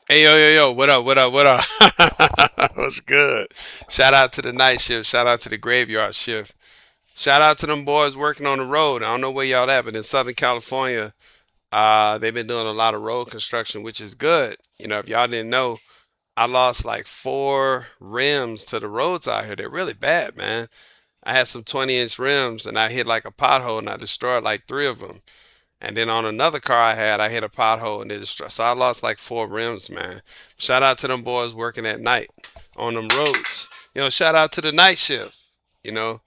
Hey, yo, yo, yo, what up, what up, what up? What's good? Shout out to the night shift. Shout out to the graveyard shift. Shout out to them boys working on the road. I don't know where y'all at, but in Southern California, they've been doing a lot of road construction, which is good. You know, if y'all didn't know, I lost like four rims to the roads out here. They're really bad, man. I had some 20-inch rims and I hit like a pothole and I destroyed like three of them. And then on another car I had, I hit a pothole and it destroyed. So I lost like four rims, man. Shout out to them boys working at night on them roads. You know, shout out to the night shift. You know,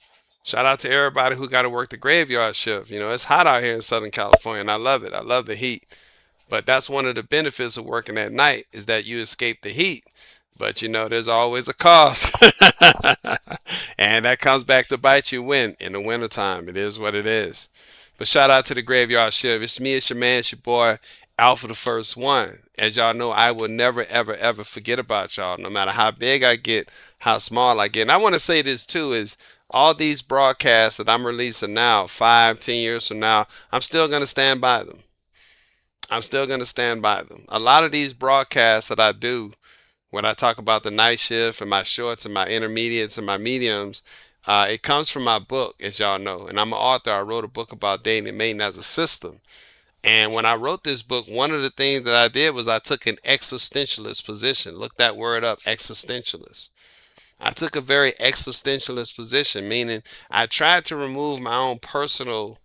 shout out to everybody who got to work the graveyard shift. You know, it's hot out here in Southern California and I love it. I love the heat. But that's one of the benefits of working at night is that you escape the heat. But you know, there's always a cost. And that comes back to bite you when in the wintertime. It is what it is. But shout out to the graveyard shift. It's me, it's your man, it's your boy, Alpha the First One. As y'all know, I will never, ever, ever forget about y'all, no matter how big I get, how small I get. And I want to say this too is all these broadcasts that I'm releasing now, 5, 10 years from now, I'm still gonna stand by them. I'm still gonna stand by them. A lot of these broadcasts that I do when I talk about the night shift and my shorts and my intermediates and my mediums, it comes from my book, as y'all know. And I'm an author. I wrote a book about dating and mating as a system. And when I wrote this book, one of the things that I did was I took an existentialist position. Look that word up, existentialist. I took a very existentialist position, meaning I tried to remove my own personal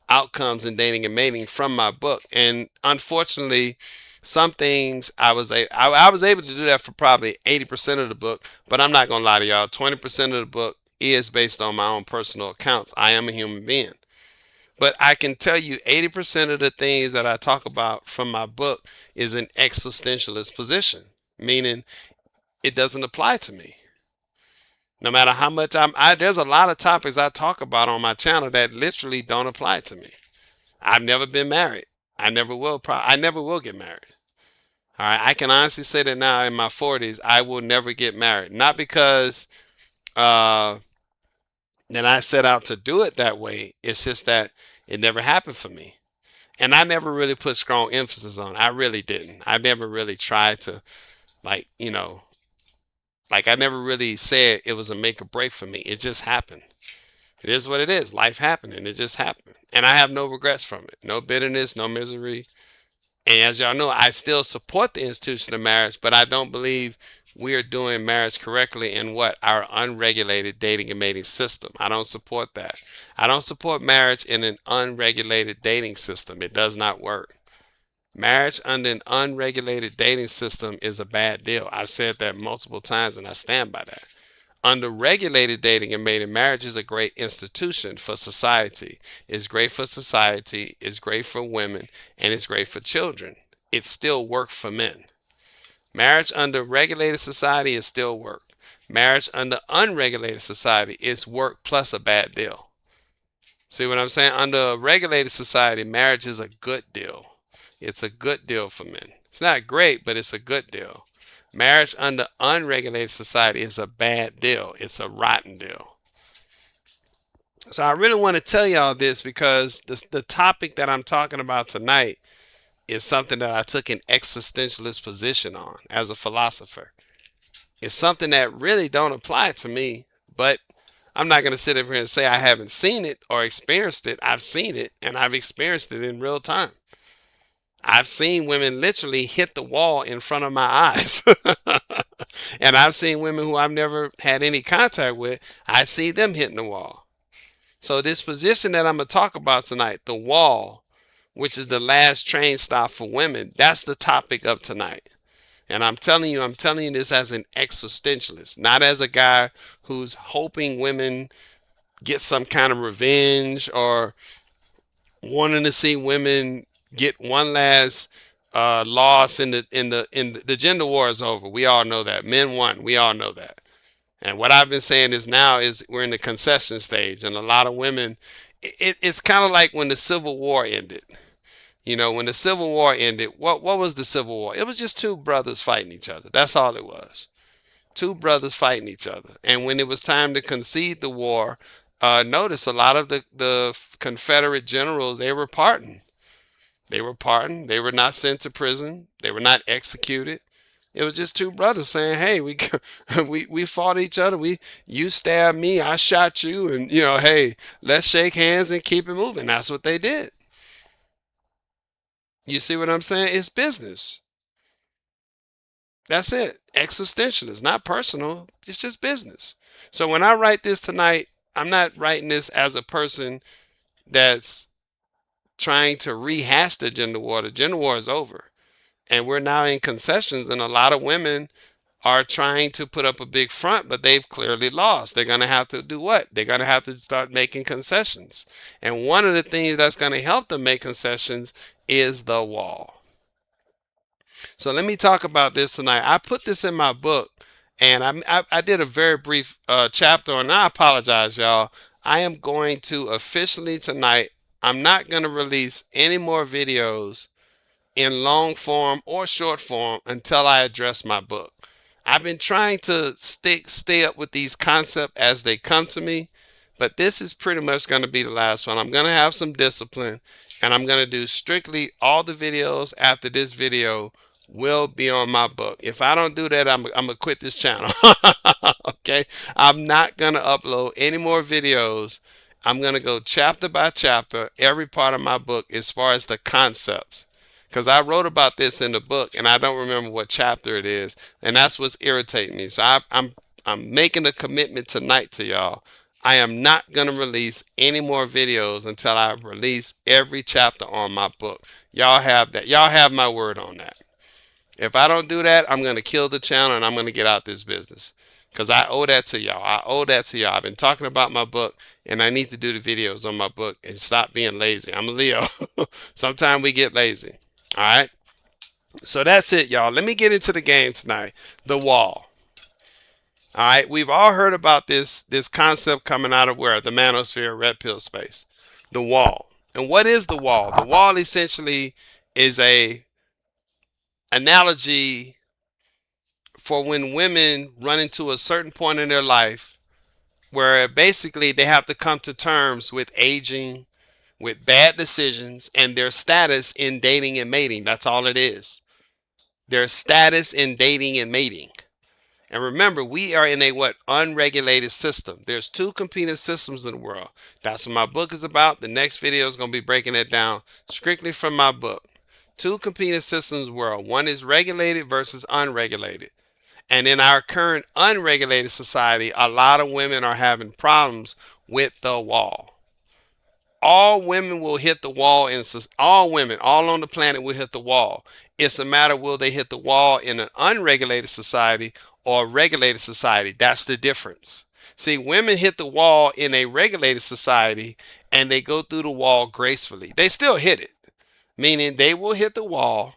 outcomes in dating and mating from my book. And unfortunately, some things I was able to do that for probably 80% of the book, but I'm not gonna lie to y'all. 20% of the book is based on my own personal accounts. I am a human being. But I can tell you 80% of the things that I talk about from my book is an existentialist position, meaning it doesn't apply to me. No matter how much there's a lot of topics I talk about on my channel that literally don't apply to me. I've never been married. I never will. I never will get married. All right. I can honestly say that now in my 40s, I will never get married. Not because uh, that I set out to do it that way. It's just that it never happened for me. And I never really put strong emphasis on it. I really didn't. I never really tried to, like, like I never really said it was a make or break for me. It just happened. It is what it is. Life happened and it just happened. And I have no regrets from it. No bitterness, no misery. And as y'all know, I still support the institution of marriage, but I don't believe we are doing marriage correctly in what? Our unregulated dating and mating system. I don't support that. I don't support marriage in an unregulated dating system. It does not work. Marriage under an unregulated dating system is a bad deal. I've said that multiple times and I stand by that. Under regulated dating and mating, marriage is a great institution for society. It's great for society, it's great for women, and it's great for children. It still works for men. Marriage under regulated society is still work. Marriage under unregulated society is work plus a bad deal. See what I'm saying? Under a regulated society, marriage is a good deal. It's a good deal for men. It's not great, but it's a good deal. Marriage under unregulated society is a bad deal. It's a rotten deal. So I really want to tell y'all this because the topic that I'm talking about tonight is something that I took an existentialist position on as a philosopher. It's something that really don't apply to me, but I'm not going to sit up here and say I haven't seen it or experienced it. I've seen it and I've experienced it in real time. I've seen women literally hit the wall in front of my eyes. And I've seen women who I've never had any contact with, I see them hitting the wall. So, this position that I'm going to talk about tonight, the wall, which is the last train stop for women, that's the topic of tonight. And I'm telling you this as an existentialist, not as a guy who's hoping women get some kind of revenge or wanting to see women get one last loss in the gender war is over. We all know that men won. We all know that. And what I've been saying is now is we're in the concession stage, and a lot of women. It's kind of like when the Civil War ended. You know, when the Civil War ended, what was the Civil War? It was just two brothers fighting each other. That's all it was. Two brothers fighting each other. And when it was time to concede the war, notice a lot of the Confederate generals, they were parting. They were pardoned. They were not sent to prison. They were not executed. It was just two brothers saying, "Hey, we we fought each other. You stabbed me, I shot you, and hey, let's shake hands and keep it moving." That's what they did. You see what I'm saying? It's business. That's it. Existential. It's not personal. It's just business. So when I write this tonight, I'm not writing this as a person that's trying to rehash the gender war. The gender war is over. And we're now in concessions, and a lot of women are trying to put up a big front, but they've clearly lost. They're going to have to do what? They're going to have to start making concessions. And one of the things that's going to help them make concessions is the wall. So let me talk about this tonight. I put this in my book, and I did a very brief chapter, and I apologize, y'all. I am going to officially tonight, I'm not going to release any more videos in long form or short form until I address my book. I've been trying to stay up with these concepts as they come to me, but this is pretty much going to be the last one. I'm going to have some discipline, and I'm going to do strictly all the videos after this video will be on my book. If I don't do that, I'm going to quit this channel. Okay? I'm not going to upload any more videos. I'm going to go chapter by chapter, every part of my book as far as the concepts. Because I wrote about this in the book, and I don't remember what chapter it is, and that's what's irritating me. So I'm making a commitment tonight to y'all. I am not gonna release any more videos until I release every chapter on my book. Y'all have that. Y'all have my word on that. If I don't do that, I'm gonna kill the channel and I'm gonna get out this business. Because I owe that to y'all. I owe that to y'all. I've been talking about my book, and I need to do the videos on my book and stop being lazy. I'm a Leo. Sometimes we get lazy. All right. So that's it, y'all. Let me get into the game tonight. The wall. All right. We've all heard about this concept coming out of where? The manosphere, red pill space. The wall. And what is the wall? The wall essentially is a analogy for when women run into a certain point in their life where basically they have to come to terms with aging, with bad decisions, and their status in dating and mating. That's all it is. Their status in dating and mating. And remember, we are in a what? Unregulated system. There's two competing systems in the world. That's what my book is about. The next video is going to be breaking it down strictly from my book. Two competing systems in the world. One is regulated versus unregulated. And in our current unregulated society, a lot of women are having problems with the wall. All women will hit the wall, and all women all on the planet will hit the wall. It's a matter, will they hit the wall in an unregulated society or a regulated society? That's the difference. See, women hit the wall in a regulated society and they go through the wall gracefully. They still hit it, meaning they will hit the wall,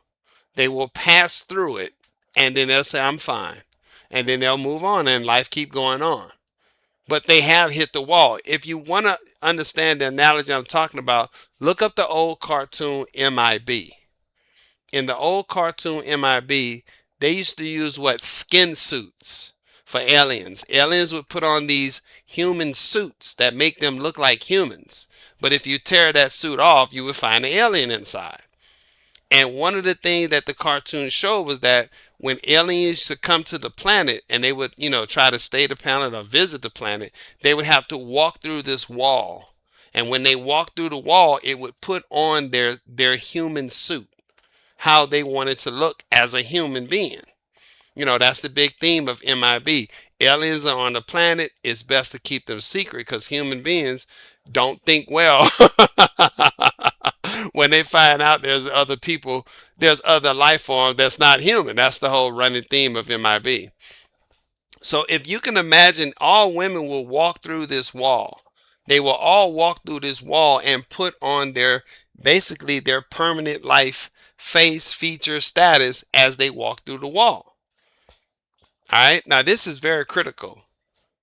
they will pass through it, and then they'll say, I'm fine. And then they'll move on and life keep going on, but they have hit the wall. If you want to understand the analogy I'm talking about, look up the old cartoon MIB. In the old cartoon MIB, they used to use what? Skin suits for aliens. Aliens would put on these human suits that make them look like humans. But if you tear that suit off, you would find an alien inside. And one of the things that the cartoon showed was that when aliens should come to the planet and they would, try to stay the planet or visit the planet, they would have to walk through this wall. And when they walked through the wall, it would put on their human suit, how they wanted to look as a human being. That's the big theme of MIB. Aliens are on the planet. It's best to keep them secret because human beings don't think well when they find out there's other people, there's other life forms that's not human. That's the whole running theme of MIB. So if you can imagine, all women will walk through this wall. They will all walk through this wall and put on basically their permanent life face, feature, status as they walk through the wall. All right. Now this is very critical,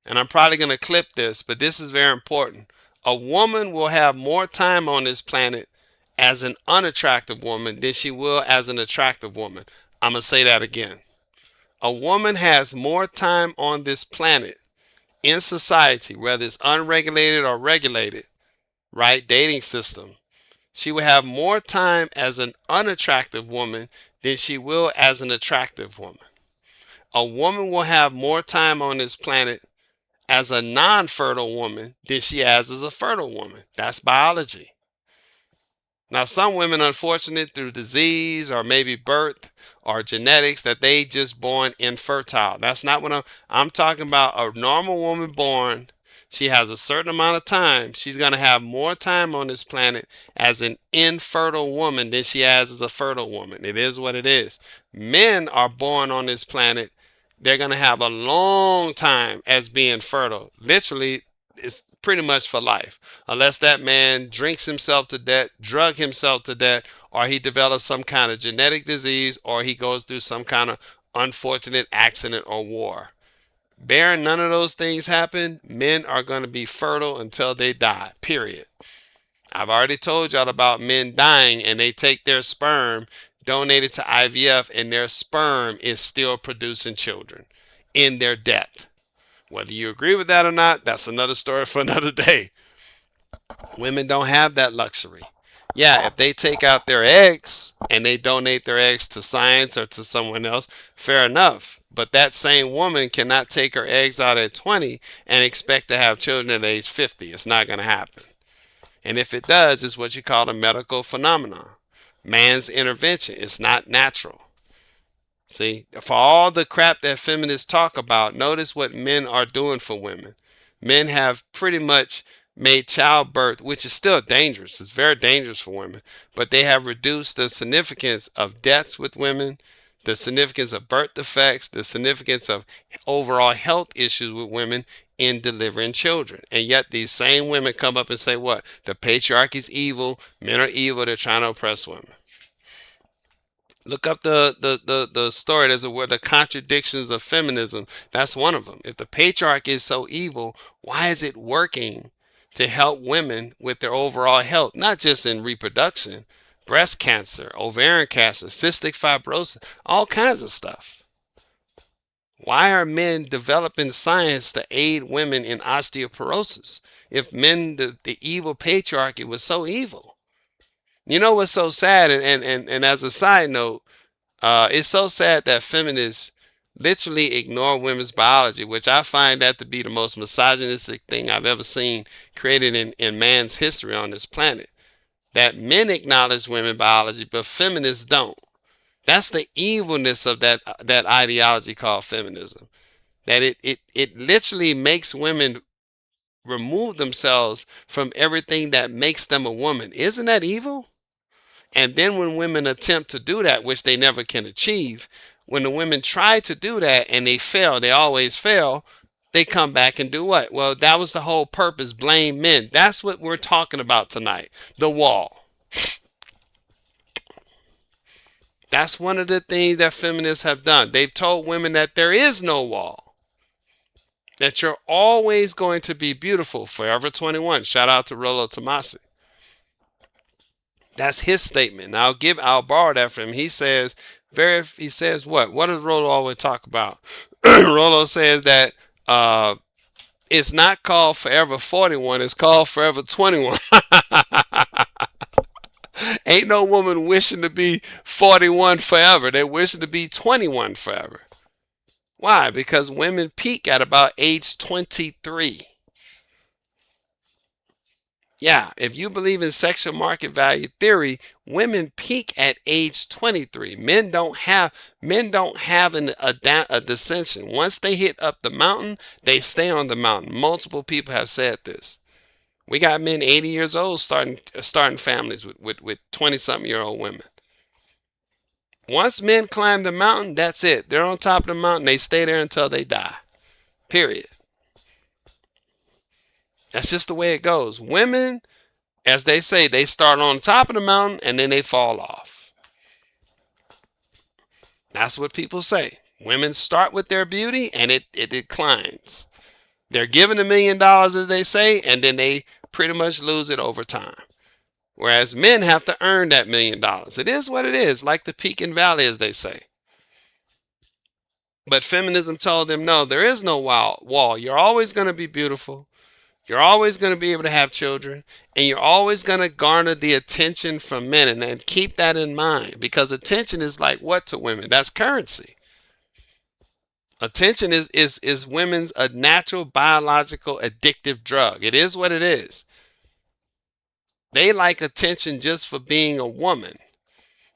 and I'm probably going to clip this, but this is very important. A woman will have more time on this planet as an unattractive woman than she will as an attractive woman. I'm going to say that again. A woman has more time on this planet in society, whether it's unregulated or regulated, right? Dating system. She will have more time as an unattractive woman than she will as an attractive woman. A woman will have more time on this planet as a non fertile woman than she has as a fertile woman. That's biology. Now, some women, unfortunate through disease or maybe birth or genetics, that they just born infertile. That's not what I'm talking about. A normal woman born, she has a certain amount of time. She's going to have more time on this planet as an infertile woman than she has as a fertile woman. It is what it is. Men are born on this planet. They're going to have a long time as being fertile. Literally, it's pretty much for life, unless that man drinks himself to death, drug himself to death, or he develops some kind of genetic disease, or he goes through some kind of unfortunate accident or war. Bearing none of those things happen, men are going to be fertile until they die, period. I've already told y'all about men dying and they take their sperm, donate it to IVF, and their sperm is still producing children in their death. Whether you agree with that or not, that's another story for another day. Women don't have that luxury. Yeah, if they take out their eggs and they donate their eggs to science or to someone else, fair enough. But that same woman cannot take her eggs out at 20 and expect to have children at age 50. It's not going to happen. And if it does, it's what you call a medical phenomenon. Man's intervention. It's not natural. See, for all the crap that feminists talk about, notice what men are doing for women. Men have pretty much made childbirth, which is still dangerous. It's very dangerous for women, but they have reduced the significance of deaths with women, the significance of birth defects, the significance of overall health issues with women in delivering children. And yet these same women come up and say, what? The patriarchy is evil, men are evil, they're trying to oppress women. Look up the story. There's a word, the contradictions of feminism. That's one of them. If the patriarchy is so evil, why is it working to help women with their overall health? Not just in reproduction, breast cancer, ovarian cancer, cystic fibrosis, all kinds of stuff. Why are men developing science to aid women in osteoporosis if men, the evil patriarchy was so evil? You know what's so sad, and as a side note, it's so sad that feminists literally ignore women's biology, which I find that to be the most misogynistic thing I've ever seen created in man's history on this planet. That men acknowledge women's biology, but feminists don't. That's the evilness of that ideology called feminism. That it literally makes women remove themselves from everything that makes them a woman. Isn't that evil? And then when women attempt to do that, which they never can achieve, when the women try to do that and they fail, they always fail, they come back and do what? Well, that was the whole purpose, blame men. That's what we're talking about tonight, the wall. That's one of the things that feminists have done. They've told women that there is no wall, that you're always going to be beautiful, Forever 21. Shout out to Rollo Tomasi. That's his statement. Now I'll borrow that from him. He says what? What does Rollo always talk about? Rollo says that it's not called Forever 41, it's called Forever 21. Ain't no woman wishing to be 41 forever. They're wishing to be 21 forever. Why? Because women peak at about age 23. Yeah, if you believe in sexual market value theory, women peak at age 23. Men don't have a descension. Once they hit up the mountain, they stay on the mountain. Multiple people have said this. We got men 80 years old starting families with 20-something-year-old women. Once men climb the mountain, that's it. They're on top of the mountain. They stay there until they die. Period. That's just the way it goes. Women, as they say, they start on top of the mountain and then they fall off. That's what people say. Women start with their beauty and it declines. They're given $1 million, as they say, and then they pretty much lose it over time. Whereas men have to earn that $1 million. It is what it is, like the peak and valley, as they say. But feminism told them, no, there is no wall. You're always going to be beautiful. You're always going to be able to have children, and you're always going to garner the attention from men. And keep that in mind, because attention is like what to women? That's currency. Attention is women's a natural biological addictive drug. It is what it is. They like attention just for being a woman.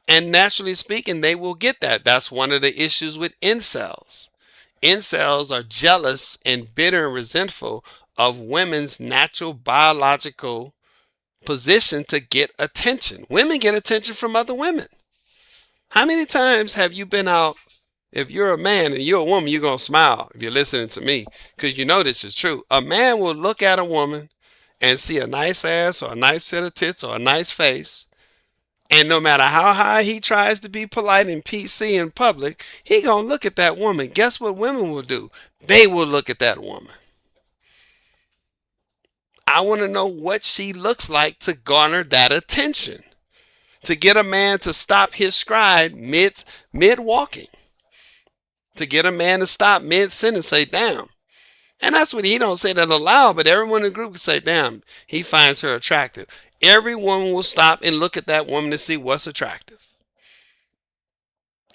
And naturally speaking, they will get that. That's one of the issues with incels. Incels are jealous and bitter and resentful of women's natural biological position to get attention. Women get attention from other women. How many times have you been out? If you're a man and you're a woman, you're going to smile if you're listening to me, because you know this is true. A man will look at a woman and see a nice ass or a nice set of tits or a nice face. And no matter how high he tries to be polite and PC in public, he going to look at that woman. Guess what women will do? They will look at that woman. I want to know what she looks like to garner that attention. To get a man to stop his stride mid walking. To get a man to stop mid sentence, say, damn. And that's what he don't say that aloud, but everyone in the group can say, damn, he finds her attractive. Every woman will stop and look at that woman to see what's attractive.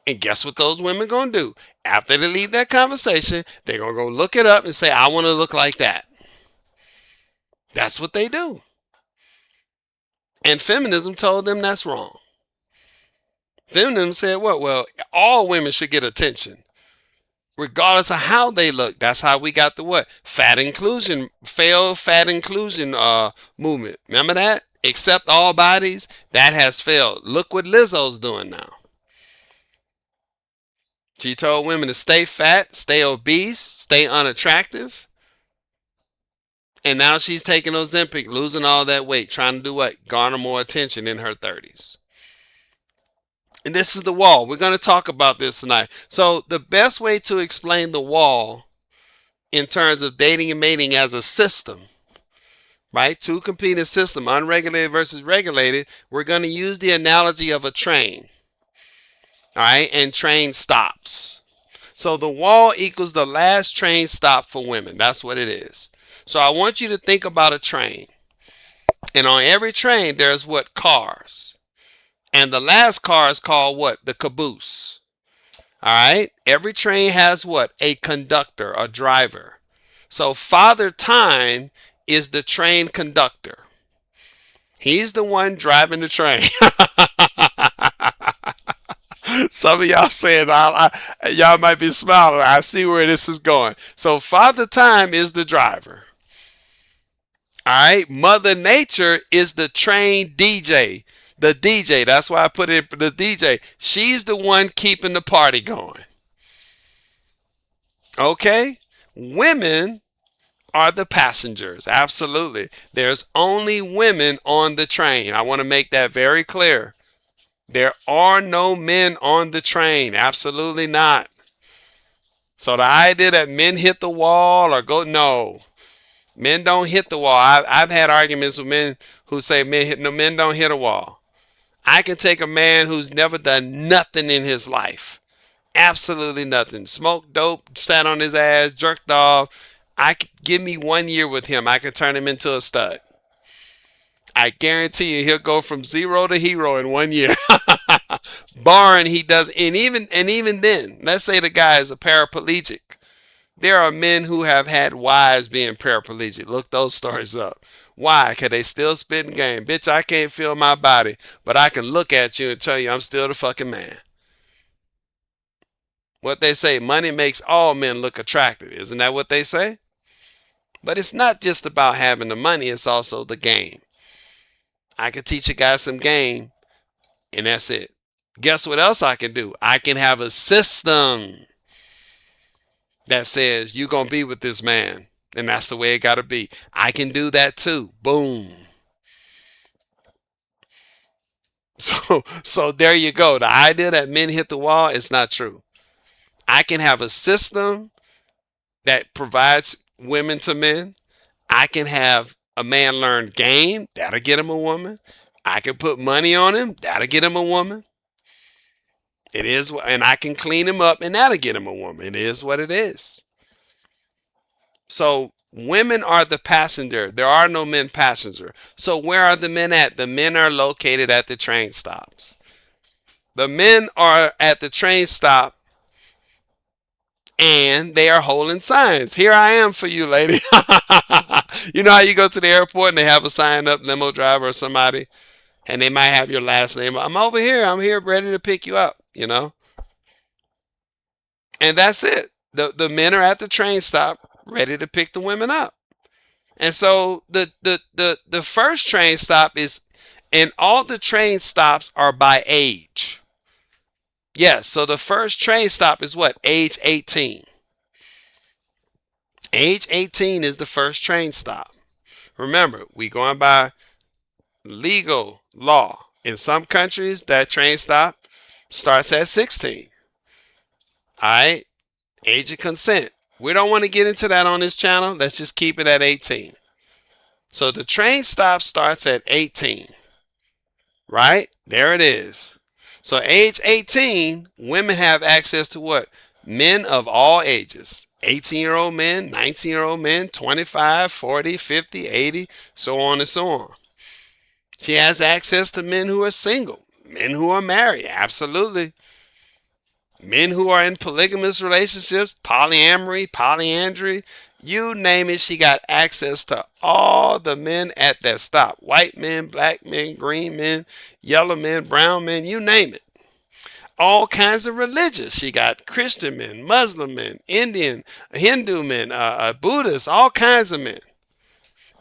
And guess what those women gonna do? After they leave that conversation, they're gonna go look it up and say, I want to look like that. That's what they do. And feminism told them that's wrong. Feminism said what? Well, all women should get attention, regardless of how they look. That's how we got the what? Fat inclusion, failed fat inclusion movement. Remember that? Accept all bodies. That has failed. Look what Lizzo's doing now. She told women to stay fat, stay obese, stay unattractive. And now she's taking Ozempic, losing all that weight, trying to do what? Garner more attention in her 30s. And this is the wall. We're going to talk about this tonight. So the best way to explain the wall in terms of dating and mating as a system, right? Two competing systems, unregulated versus regulated. We're going to use the analogy of a train. All right. And train stops. So the wall equals the last train stop for women. That's what it is. So I want you to think about a train. And on every train, there's what? Cars. And the last car is called what? The caboose. All right. Every train has what? A conductor, a driver. So Father Time is the train conductor. He's the one driving the train. Some of y'all saying, y'all might be smiling. I see where this is going. So Father Time is the driver. All right. Mother Nature is the train DJ. The DJ. That's why I put it the DJ. She's the one keeping the party going. Okay. Women are the passengers. Absolutely. There's only women on the train. I want to make that very clear. There are no men on the train. Absolutely not. So the idea that men hit the wall or go, no. Men don't hit the wall. I've had arguments with men who say men don't hit a wall. I can take a man who's never done nothing in his life. Absolutely nothing. Smoked dope, sat on his ass, jerked off. I could give me 1 year with him. I could turn him into a stud. I guarantee you he'll go from zero to hero in 1 year. Barring he does, and even then, let's say the guy is a paraplegic. There are men who have had wives being paraplegic. Look those stories up. Why? Because they still spitting game. Bitch, I can't feel my body, but I can look at you and tell you I'm still the fucking man. What they say, money makes all men look attractive. Isn't that what they say? But it's not just about having the money, it's also the game. I can teach a guy some game, and that's it. Guess what else I can do? I can have a system that says you're going to be with this man, and that's the way it got to be. I can do that too. Boom. So there you go. The idea that men hit the wall is not true. I can have a system that provides women to men. I can have a man learn game. That'll get him a woman. I can put money on him. That'll get him a woman. It is, and I can clean him up, and that'll get him a woman. It is what it is. So Women are the passenger. There are no men passenger. So where are the men at? The men are located at the train stops. The men are at the train stop and they are holding signs. Here I am for you, lady. You know how you go to the airport and they have a sign up, limo driver or somebody, and they might have your last name. I'm over here. I'm here ready to pick you up, you know? And that's it. The men are at the train stop ready to pick the women up. And so the first train stop is, and all the train stops are by age. Yes, so the first train stop is what? Age 18. Age 18 is the first train stop. Remember, we going by legal law. In some countries, that train stop starts at 16. All right, age of consent. We don't want to get into that on this channel. Let's just keep it at 18. So the train stop starts at 18. Right? There it is. So age 18, women have access to what? Men of all ages. 18-year-old men, 19-year-old men, 25, 40, 50, 80, so on and so on. She has access to men who are single, men who are married, absolutely. Men who are in polygamous relationships, polyamory, polyandry, you name it, she got access to all the men at that stop. White men, black men, green men, yellow men, brown men, you name it. All kinds of religions. She got Christian men, Muslim men, Indian, Hindu men, Buddhists, all kinds of men.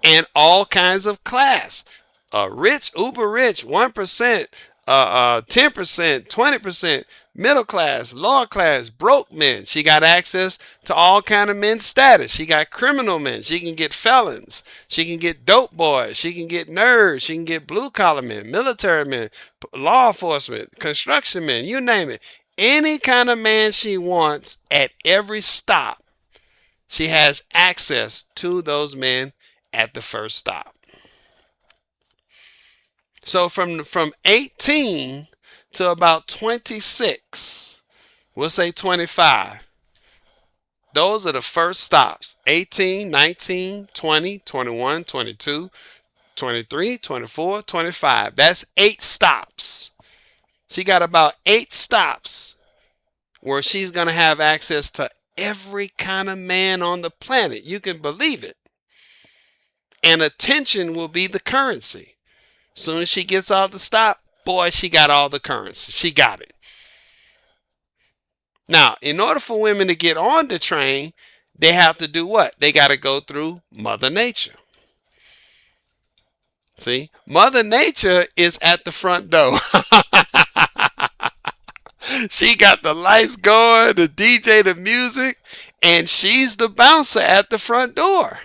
And all kinds of class. Rich, uber rich, 1%, 10%, 20%, middle class, lower class, broke men. She got access to all kind of men's status. She got criminal men. She can get felons. She can get dope boys. She can get nerds. She can get blue collar men, military men, law enforcement, construction men, you name it. Any kind of man she wants at every stop, she has access to those men at the first stop. So from 18 to about 26, we'll say 25, those are the first stops. 18, 19, 20, 21, 22, 23, 24, 25. That's 8 stops. She got about 8 stops where she's going to have access to every kind of man on the planet. You can believe it. And attention will be the currency. Soon as she gets off the stop, boy, she got all the currency. She got it. Now, in order for women to get on the train, they have to do what? They got to go through Mother Nature. See, Mother Nature is at the front door. She got the lights going, the DJ, the music, and she's the bouncer at the front door.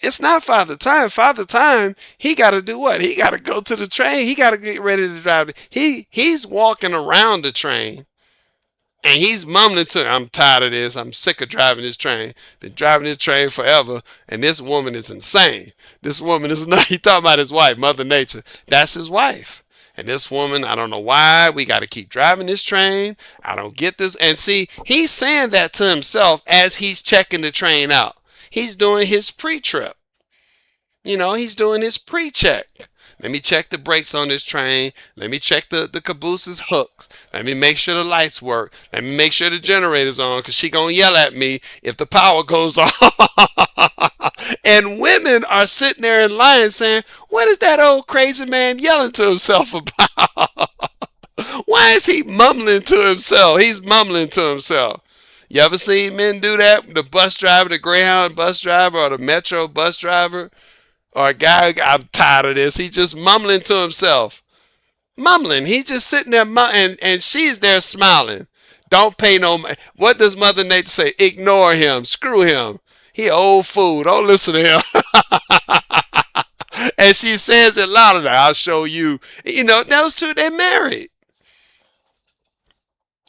It's not Father Time. Father Time, he got to do what? He got to go to the train. He got to get ready to drive it. He's walking around the train, and he's mumbling to it. I'm tired of this. I'm sick of driving this train. Been driving this train forever, and this woman is insane. This woman is not. He talking about his wife, Mother Nature. That's his wife. And this woman, I don't know why we got to keep driving this train. I don't get this. And see, he's saying that to himself as he's checking the train out. He's doing his pre-trip. You know, he's doing his pre-check. Let me check the brakes on this train. Let me check the caboose's hooks. Let me make sure the lights work. Let me make sure the generator's on because she going to yell at me if the power goes off. And women are sitting there in line saying, what is that old crazy man yelling to himself about? Why is he mumbling to himself? He's mumbling to himself. You ever seen men do that? The bus driver, the Greyhound bus driver, or the Metro bus driver, or a guy, I'm tired of this. He's just mumbling to himself. Mumbling. He's just sitting there, and she's there smiling. Don't pay no. What does Mother Nature say? Ignore him. Screw him. He an old fool. Don't listen to him. And she says it louder. I'll show you. You know, those two, they're married.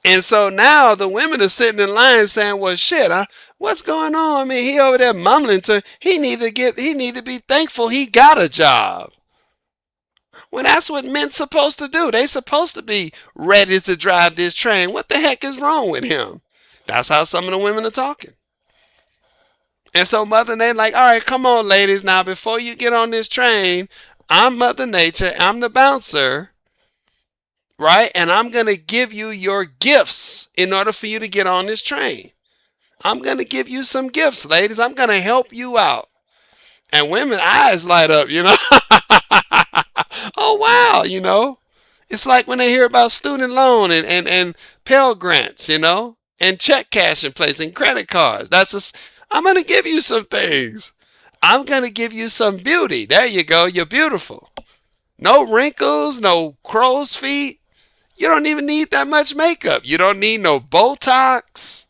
And so now the women are sitting in line saying, well, shit, what's going on? I mean, he over there mumbling he need to be thankful he got a job. Well, that's what men's supposed to do. They supposed to be ready to drive this train. What the heck is wrong with him? That's how some of the women are talking. And so Mother Nature like, all right, come on, ladies. Now, before you get on this train, I'm Mother Nature. I'm the bouncer, right? And I'm going to give you your gifts in order for you to get on this train. I'm going to give you some gifts, ladies. I'm going to help you out. And women eyes light up, you know. Oh, wow, you know. It's like when they hear about student loan and Pell Grants, you know, and check cashing place and credit cards. That's just, I'm going to give you some things. I'm going to give you some beauty. There you go. You're beautiful. No wrinkles, no crow's feet. You don't even need that much makeup. You don't need no Botox.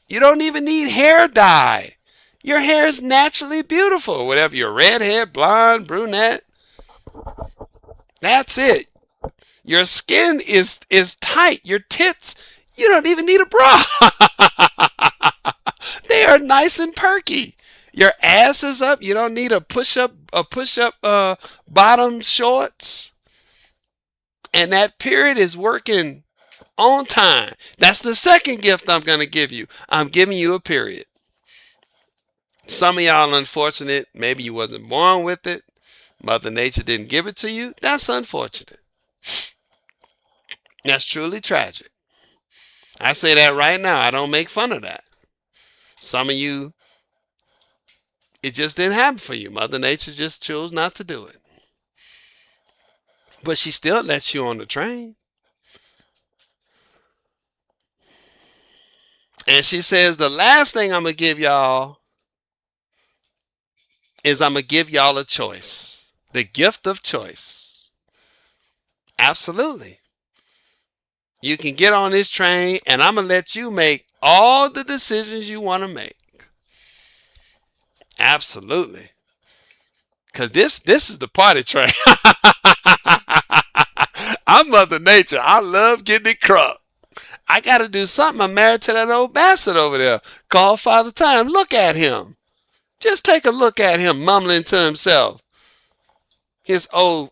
You don't even need hair dye. Your hair is naturally beautiful. Whatever you're redhead, blonde, brunette. That's it. Your skin is tight. Your tits, you don't even need a bra. They are nice and perky. Your ass is up. You don't need a push up bottom shorts. And that period is working on time. That's the second gift I'm going to give you. I'm giving you a period. Some of y'all unfortunate. Maybe you wasn't born with it. Mother Nature didn't give it to you. That's unfortunate. That's truly tragic. I say that right now. I don't make fun of that. Some of you, it just didn't happen for you. Mother Nature just chose not to do it. But she still lets you on the train. And she says the last thing I'm going to give y'all is I'm going to give y'all a choice. The gift of choice. Absolutely. You can get on this train and I'm going to let you make all the decisions you want to make. Absolutely. Because this is the party train. I'm Mother Nature. I love getting it crunk. I got to do something. I'm married to that old bastard over there called Father Time. Look at him. Just take a look at him mumbling to himself. His old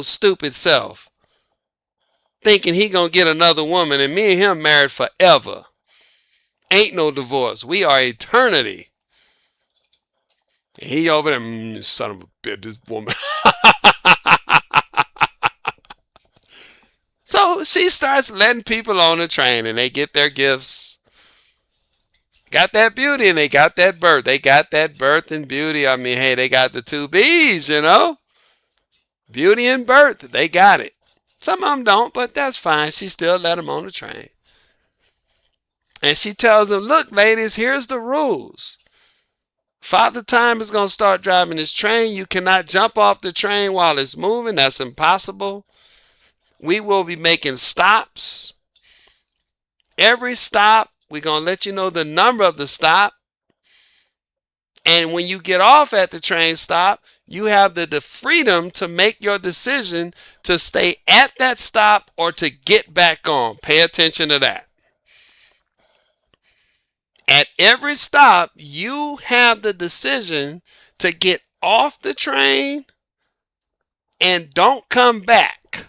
stupid self. Thinking he gonna get another woman and me and him married forever. Ain't no divorce. We are eternity. And he over there, son of a bitch, this woman. So she starts letting people on the train and they get their gifts. Got that beauty and they got that birth. They got that birth and beauty. I mean, hey, they got the two B's, you know? Beauty and birth. They got it. Some of them don't, but that's fine. She still let them on the train. And she tells them, look, ladies, here's the rules. Father Time is going to start driving this train. You cannot jump off the train while it's moving. That's impossible. We will be making stops. Every stop, we're going to let you know the number of the stop. And when you get off at the train stop, you have the freedom to make your decision to stay at that stop or to get back on. Pay attention to that. At every stop, you have the decision to get off the train and don't come back.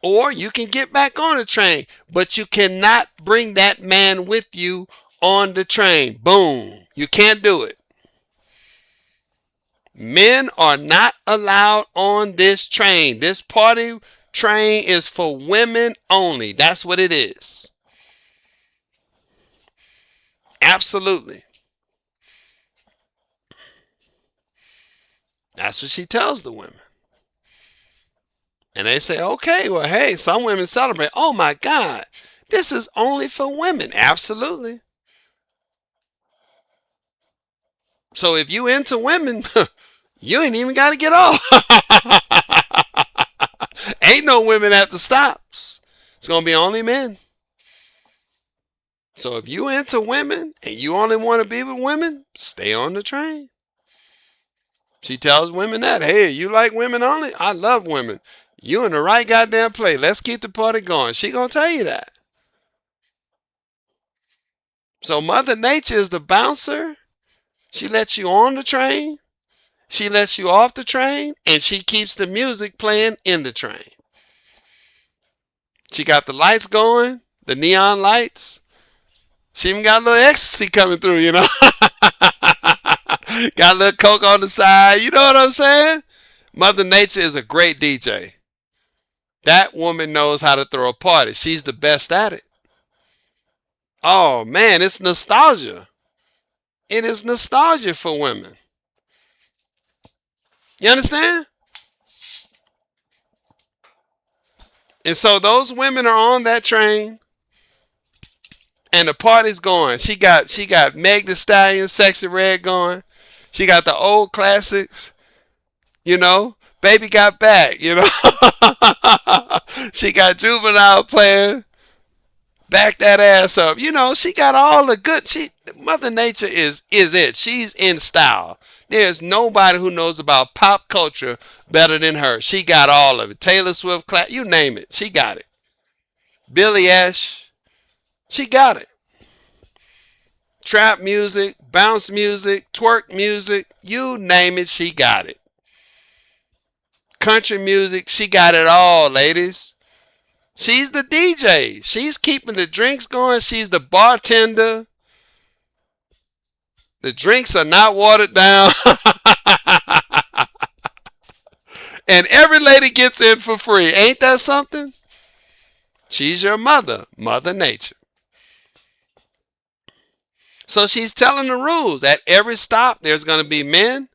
Or you can get back on the train, but you cannot bring that man with you on the train. Boom. You can't do it. Men are not allowed on this train. This party train is for women only. That's what it is. Absolutely. That's what she tells the women. And they say, okay, well, hey, some women celebrate. Oh my God, this is only for women. Absolutely. So if you into women, you ain't even got to get off. Ain't no women at the stops. It's going to be only men. So if you into women and you only want to be with women, stay on the train. She tells women that, hey, you like women only? I love women. You in the right goddamn place. Let's keep the party going. She gonna tell you that. So Mother Nature is the bouncer. She lets you on the train. She lets you off the train. And she keeps the music playing in the train. She got the lights going, the neon lights. She even got a little ecstasy coming through, you know. Got a little coke on the side. You know what I'm saying? Mother Nature is a great DJ. That woman knows how to throw a party. She's the best at it. Oh man, it's nostalgia. It is nostalgia for women. You understand? And so those women are on that train and the party's going. She got Meg the Stallion, Sexy Red going. She got the old classics, you know. Baby Got Back, you know. She got Juvenile playing. Back that ass up. You know, she got all the good. Mother Nature is it. She's in style. There's nobody who knows about pop culture better than her. She got all of it. Taylor Swift, you name it. She got it. Billie Eilish, she got it. Trap music, bounce music, twerk music, you name it, she got it. Country music, she got it all, ladies. She's the DJ. She's keeping the drinks going. She's the bartender. The drinks are not watered down. And every lady gets in for free. Ain't that something? She's your mother, Mother Nature. So she's telling the rules. At every stop, there's going to be men.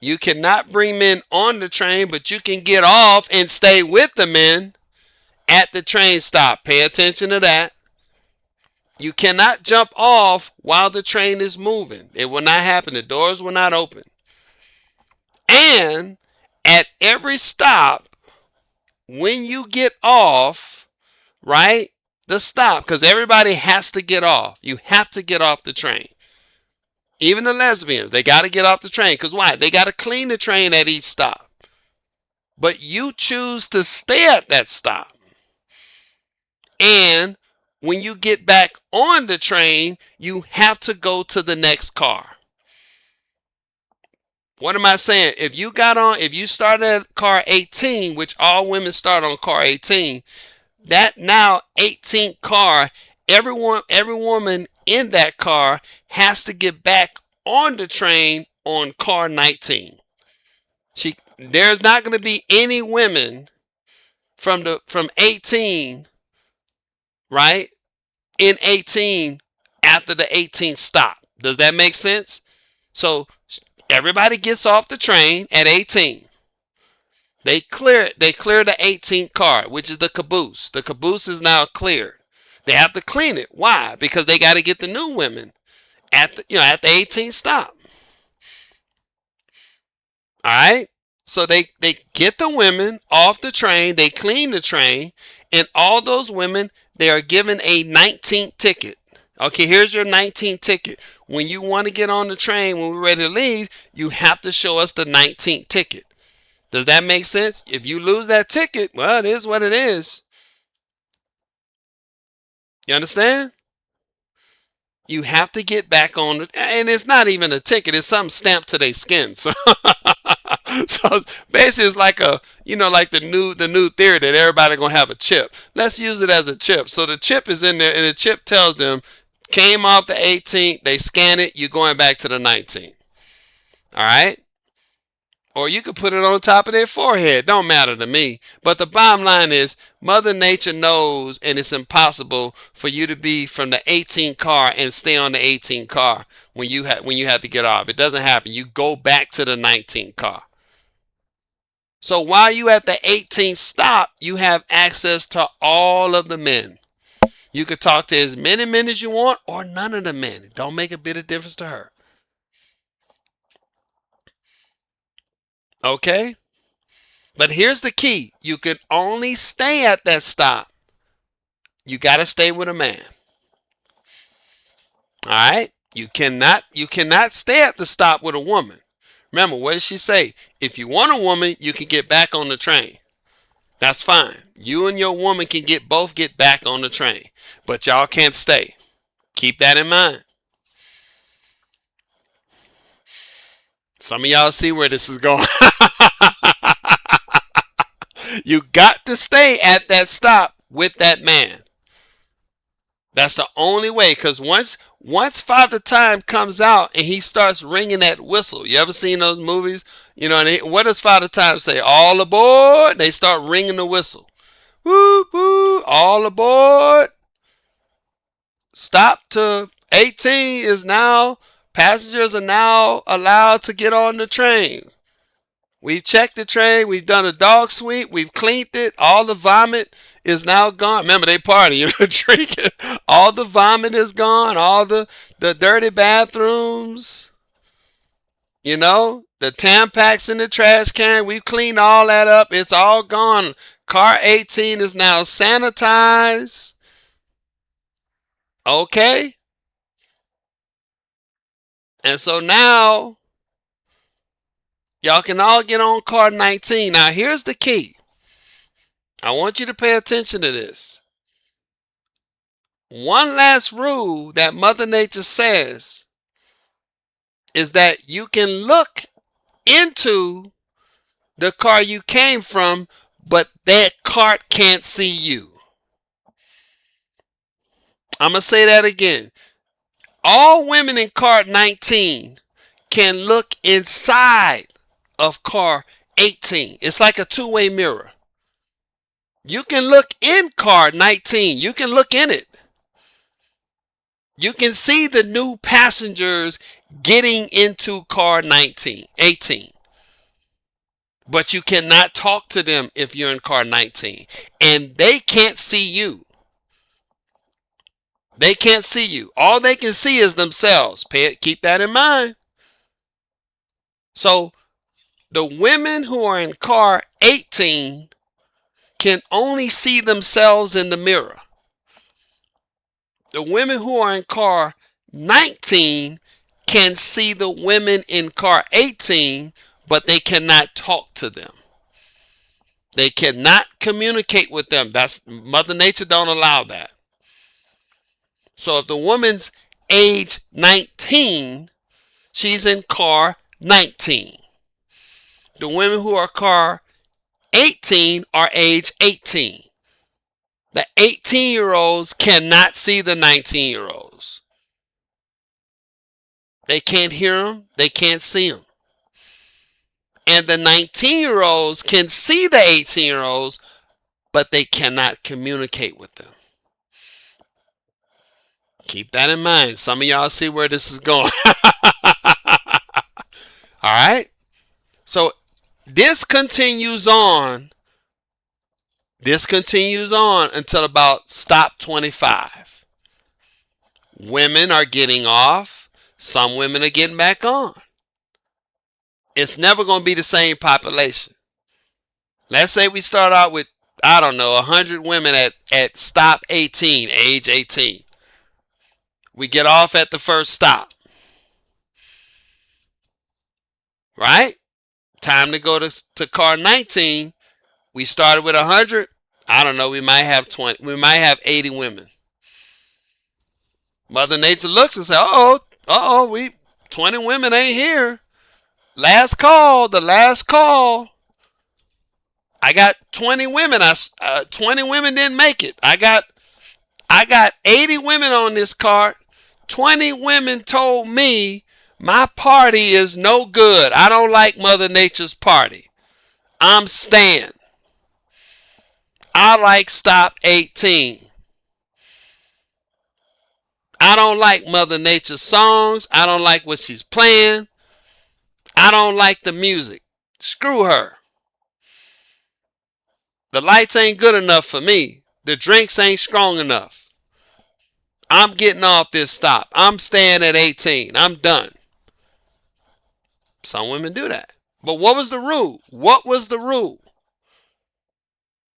You cannot bring men on the train, but you can get off and stay with the men at the train stop. Pay attention to that. You cannot jump off while the train is moving. It will not happen. The doors will not open. And at every stop, when you get off, right? The stop, because everybody has to get off. You have to get off the train. Even the lesbians, they got to get off the train. Because why? They got to clean the train at each stop. But you choose to stay at that stop. And when you get back on the train, you have to go to the next car. What am I saying? If you started at car 18, which all women start on car 18, that now 18th car, every woman in that car has to get back on the train on car 19. There's not going to be any women from 18, right? In 18 after the 18th stop. Does that make sense? So everybody gets off the train at 18. They clear the 18th car, which is the caboose. The caboose is now cleared. They have to clean it. Why? Because they got to get the new women at the 18th stop. All right? So they get the women off the train, they clean the train, and all those women, they are given a 19th ticket. Okay, here's your 19th ticket. When you want to get on the train, when we're ready to leave, you have to show us the 19th ticket. Does that make sense? If you lose that ticket, well, it is what it is. You understand? You have to get back on it, and it's not even a ticket, it's something stamped to their skin. So so basically it's like like the new theory that everybody gonna have a chip. Let's use it as a chip. So the chip is in there, and the chip tells them came off the 18th, they scan it, you're going back to the 19th. All right? Or you could put it on top of their forehead. Don't matter to me. But the bottom line is Mother Nature knows, and it's impossible for you to be from the 18th car and stay on the 18th car when you have to get off. It doesn't happen. You go back to the 19th car. So while you at the 18th stop, you have access to all of the men. You could talk to as many men as you want or none of the men. It don't make a bit of difference to her. Okay? But here's the key. You can only stay at that stop. You got to stay with a man. All right? You cannot stay at the stop with a woman. Remember, what did she say? If you want a woman, you can get back on the train. That's fine. You and your woman can both get back on the train. But y'all can't stay. Keep that in mind. Some of y'all see where this is going. You got to stay at that stop with that man. That's the only way. Because once Father Time comes out and he starts ringing that whistle, you ever seen those movies? You know, and what does Father Time say? All aboard! They start ringing the whistle. Woo woo! All aboard! Stop to 18 is now. Passengers are now allowed to get on the train. We've checked the train. We've done a dog sweep. We've cleaned it. All the vomit is now gone. Remember, they party, you know, drinking. All the vomit is gone. All the dirty bathrooms, you know, the Tampax in the trash can. We've cleaned all that up. It's all gone. Car 18 is now sanitized. Okay? And so now y'all can all get on car 19. Now, here's the key. I want you to pay attention to this. One last rule that Mother Nature says is that you can look into the car you came from, but that cart can't see you. I'm going to say that again. All women in car 19 can look inside of car 18. It's like a two-way mirror. You can look in car 19. You can look in it. You can see the new passengers getting into car 19, 18. But you cannot talk to them if you're in car 19. And they can't see you. They can't see you. All they can see is themselves. Keep that in mind. So the women who are in car 18 can only see themselves in the mirror. The women who are in car 19 can see the women in car 18, but they cannot talk to them. They cannot communicate with them. That's Mother Nature don't allow that. So if the woman's age 19, she's in car 19. The women who are car 18 are age 18. The 18-year-olds cannot see the 19-year-olds. They can't hear them. They can't see them. And the 19-year-olds can see the 18-year-olds, but they cannot communicate with them. Keep that in mind. Some of y'all see where this is going. All right? So this continues on. This continues on until about stop 25. Women are getting off. Some women are getting back on. It's never going to be the same population. Let's say we start out with, I don't know, 100 women at stop 18, age 18. We get off at the first stop. Right? Time to go to car 19. We started with 100. I don't know, we might have 20. We might have 80 women. Mother Nature looks and says, we 20 women ain't here. Last call, the last call. I got 20 women. 20 women didn't make it. I got 80 women on this cart. 20 women told me my party is no good. I don't like Mother Nature's party. I'm staying. I like stop 18. I don't like Mother Nature's songs. I don't like what she's playing. I don't like the music. Screw her. The lights ain't good enough for me. The drinks ain't strong enough. I'm getting off this stop. I'm staying at 18. I'm done. Some women do that. But what was the rule? What was the rule?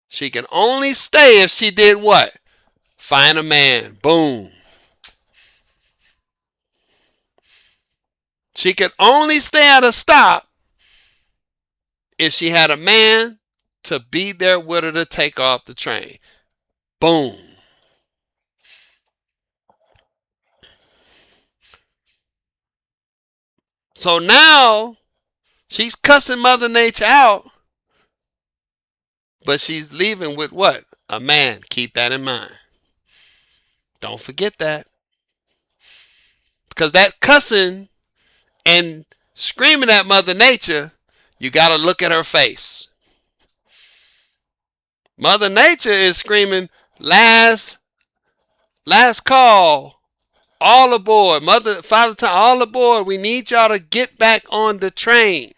She can only stay if she did what? Find a man. Boom. She could only stay at a stop if she had a man to be there with her to take off the train. Boom. So now she's cussing Mother Nature out, but she's leaving with what? A man. Keep that in mind. Don't forget that. Because that cussing and screaming at Mother Nature, you got to look at her face. Mother Nature is screaming, last call, all aboard. Mother, Father Time, all aboard. We need y'all to get back on the train.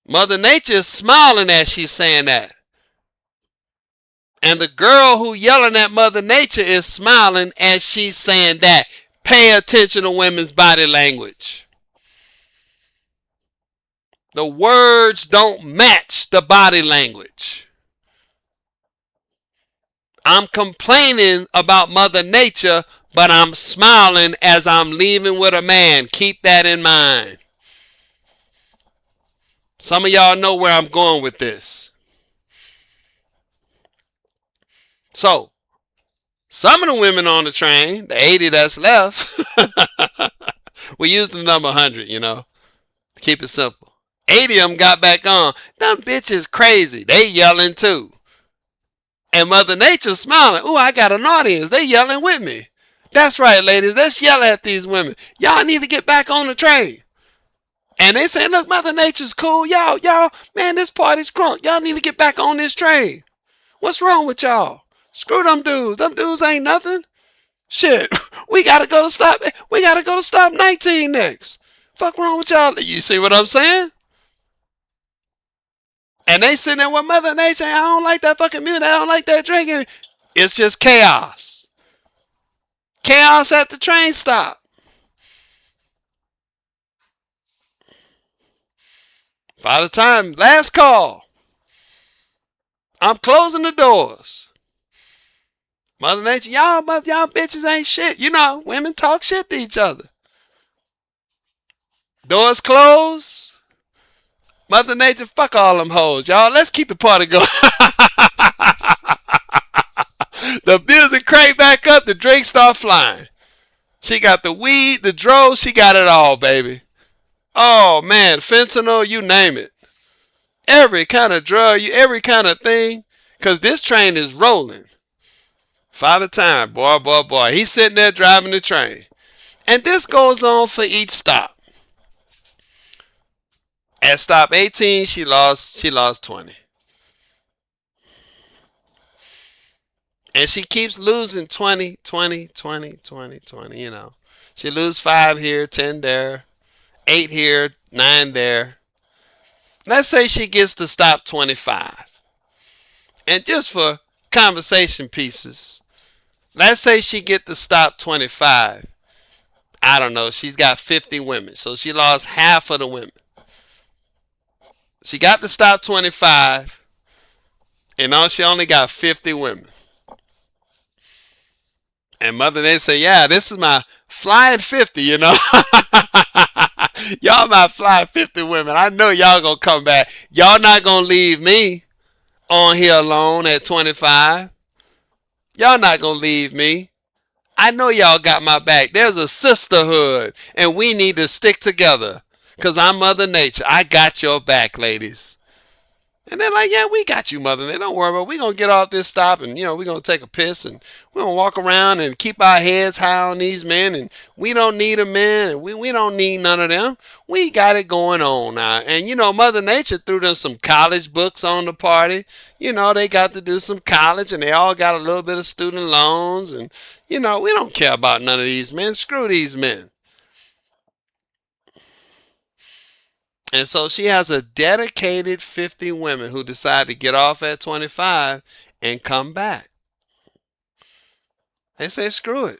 Mother Nature is smiling as she's saying that. And the girl who yelling at Mother Nature is smiling as she's saying that. Pay attention to women's body language. The words don't match the body language. I'm complaining about Mother Nature, but I'm smiling as I'm leaving with a man. Keep that in mind. Some of y'all know where I'm going with this. So, some of the women on the train, the 80 that's left, we use the number 100, keep it simple. 80 of them got back on. Them bitches crazy. They yelling too. And Mother Nature smiling. Ooh, I got an audience. They yelling with me. That's right, ladies. Let's yell at these women. Y'all need to get back on the train. And they say, look, Mother Nature's cool. Y'all, man, this party's crunk. Y'all need to get back on this train. What's wrong with y'all? Screw them dudes. Them dudes ain't nothing. Shit, we gotta go to stop. We gotta go to stop 19 next. Fuck wrong with y'all? You see what I'm saying? And they sitting there with Mother Nature. I don't like that fucking music. I don't like that drinking. It's just chaos. Chaos at the train stop. Father Time, last call. I'm closing the doors. Mother Nature, y'all bitches ain't shit. Women talk shit to each other. Doors closed. Mother Nature, fuck all them hoes, y'all. Let's keep the party going. The music crank back up. The drinks start flying. She got the weed, the dro. She got it all, baby. Oh, man. Fentanyl, you name it. Every kind of drug, every kind of thing. Because this train is rolling. Father Time, boy. He's sitting there driving the train. And this goes on for each stop. At stop 18, she lost 20. And she keeps losing 20. She lose 5 here, 10 there, 8 here, 9 there. Let's say she gets to stop 25. And just for conversation pieces, let's say she get to stop 25. I don't know, she's got 50 women. So she lost half of the women. She got to stop 25. And she only got 50 women. And Mother Nature say, yeah, this is my flying 50, Y'all my flying 50 women. I know y'all gonna come back. Y'all not gonna leave me on here alone at 25. Y'all not gonna leave me. I know y'all got my back. There's a sisterhood, and we need to stick together. Because I'm Mother Nature. I got your back, ladies. And they're like, yeah, we got you, Mother Nature. Don't worry about it. We're going to get off this stop and, we're going to take a piss and we're going to walk around and keep our heads high on these men. And we don't need a man and we don't need none of them. We got it going on now. And, Mother Nature threw them some college books on the party. They got to do some college and they all got a little bit of student loans. And, we don't care about none of these men. Screw these men. And so she has a dedicated 50 women who decide to get off at 25 and come back. They say, screw it.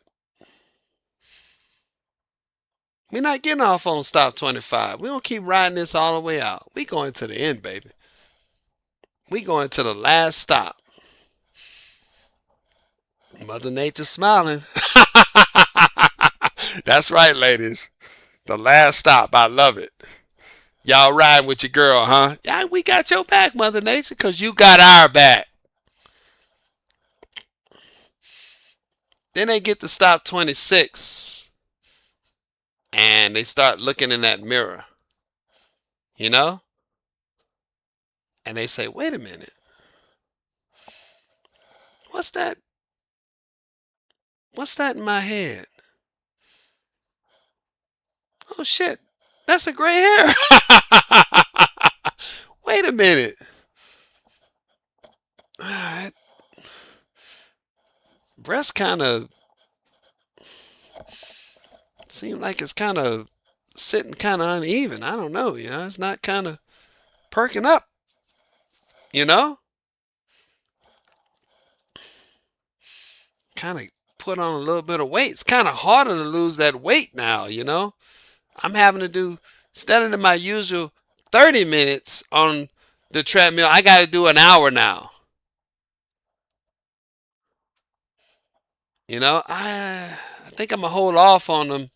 We're not getting off on stop 25. We're going to keep riding this all the way out. We going to the end, baby. We going to the last stop. Mother Nature smiling. That's right, ladies. The last stop. I love it. Y'all riding with your girl, huh? Yeah, we got your back, Mother Nature, because you got our back. Then they get to stop 26. And they start looking in that mirror. And they say, wait a minute. What's that? What's that in my head? Oh shit. That's a gray hair. Wait a minute. That breast kind of seem like it's kind of sitting kind of uneven. I don't know. It's not kind of perking up. You know, kind of put on a little bit of weight. It's kind of harder to lose that weight now. I'm having to do instead of my usual 30 minutes on the treadmill. I got to do an hour now. I think I'm gonna hold off on them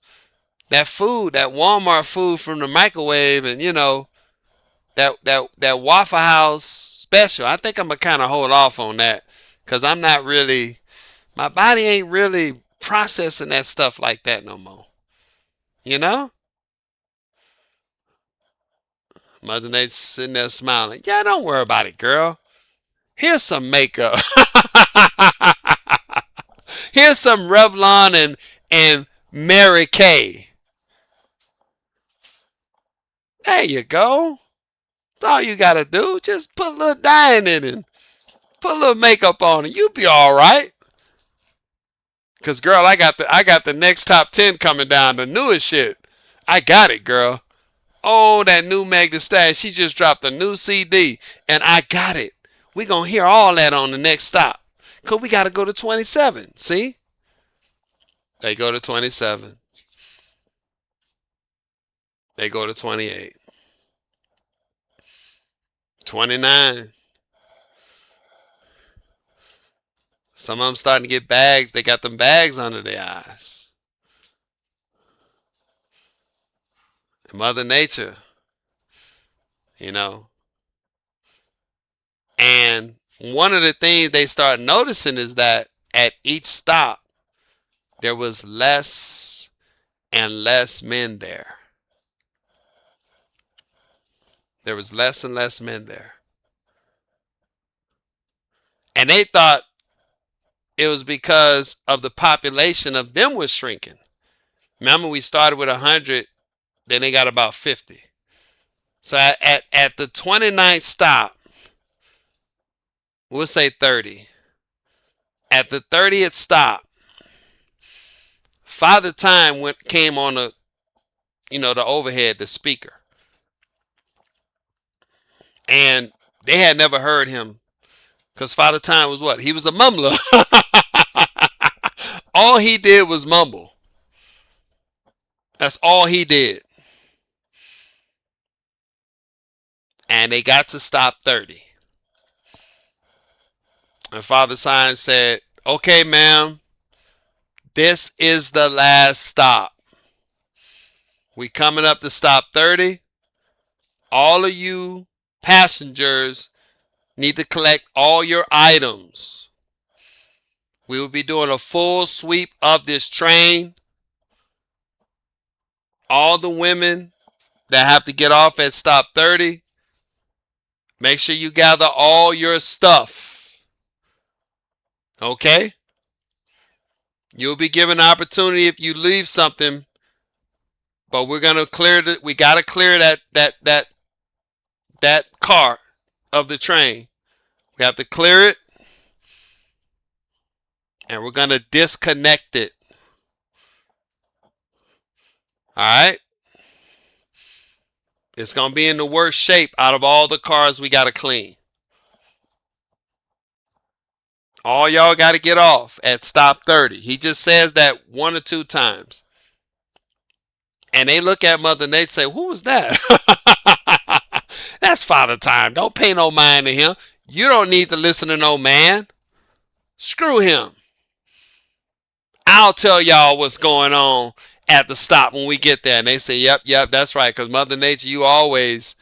that food, that Walmart food from the microwave, and that Waffle House special. I think I'm gonna kind of hold off on that because I'm not really, my body ain't really processing that stuff like that no more. You know, Mother Nature's sitting there smiling. Yeah, don't worry about it, girl. Here's some makeup. Here's some Revlon and Mary Kay. There you go. That's all you gotta do. Just put a little dye in it and put a little makeup on it. You'll be all right. Cause girl, I got the next top 10 coming down, the newest shit. I got it, girl. Oh, that new Meg Thee Stallion. She just dropped a new CD, and I got it. We gonna hear all that on the next stop. Cause we gotta go to 27. See? They go to 27. They go to 28. 29. Some of them starting to get bags. They got them bags under their eyes. Mother Nature, you know. And one of the things they start noticing is that at each stop, there was less and less men there. There was less and less men there. And they thought it was because of the population of them was shrinking. Remember, we started with 100, then they got about 50. So at the 29th stop, we'll say 30. At the 30th stop, Father Time came on the overhead, the speaker. And they had never heard him because Father Time was what? He was a mumbler. All he did was mumble. That's all he did. And they got to stop 30. And Father Time said, okay, ma'am, this is the last stop. We coming up to stop 30. All of you passengers need to collect all your items. We will be doing a full sweep of this train. All the women that have to get off at stop 30, make sure you gather all your stuff. Okay? You'll be given an opportunity if you leave something, but we're gonna we gotta clear that car of the train. We have to clear it, and we're gonna disconnect it. Alright? It's gonna be in the worst shape out of all the cars we gotta clean. All y'all gotta get off at stop 30. He just says that 1 or 2 times. And they look at Mother Nature and say, who was that? That's Father Time. Don't pay no mind to him. You don't need to listen to no man. Screw him. I'll tell y'all what's going on at the stop when we get there. And they say, yep, that's right. Because Mother Nature, you always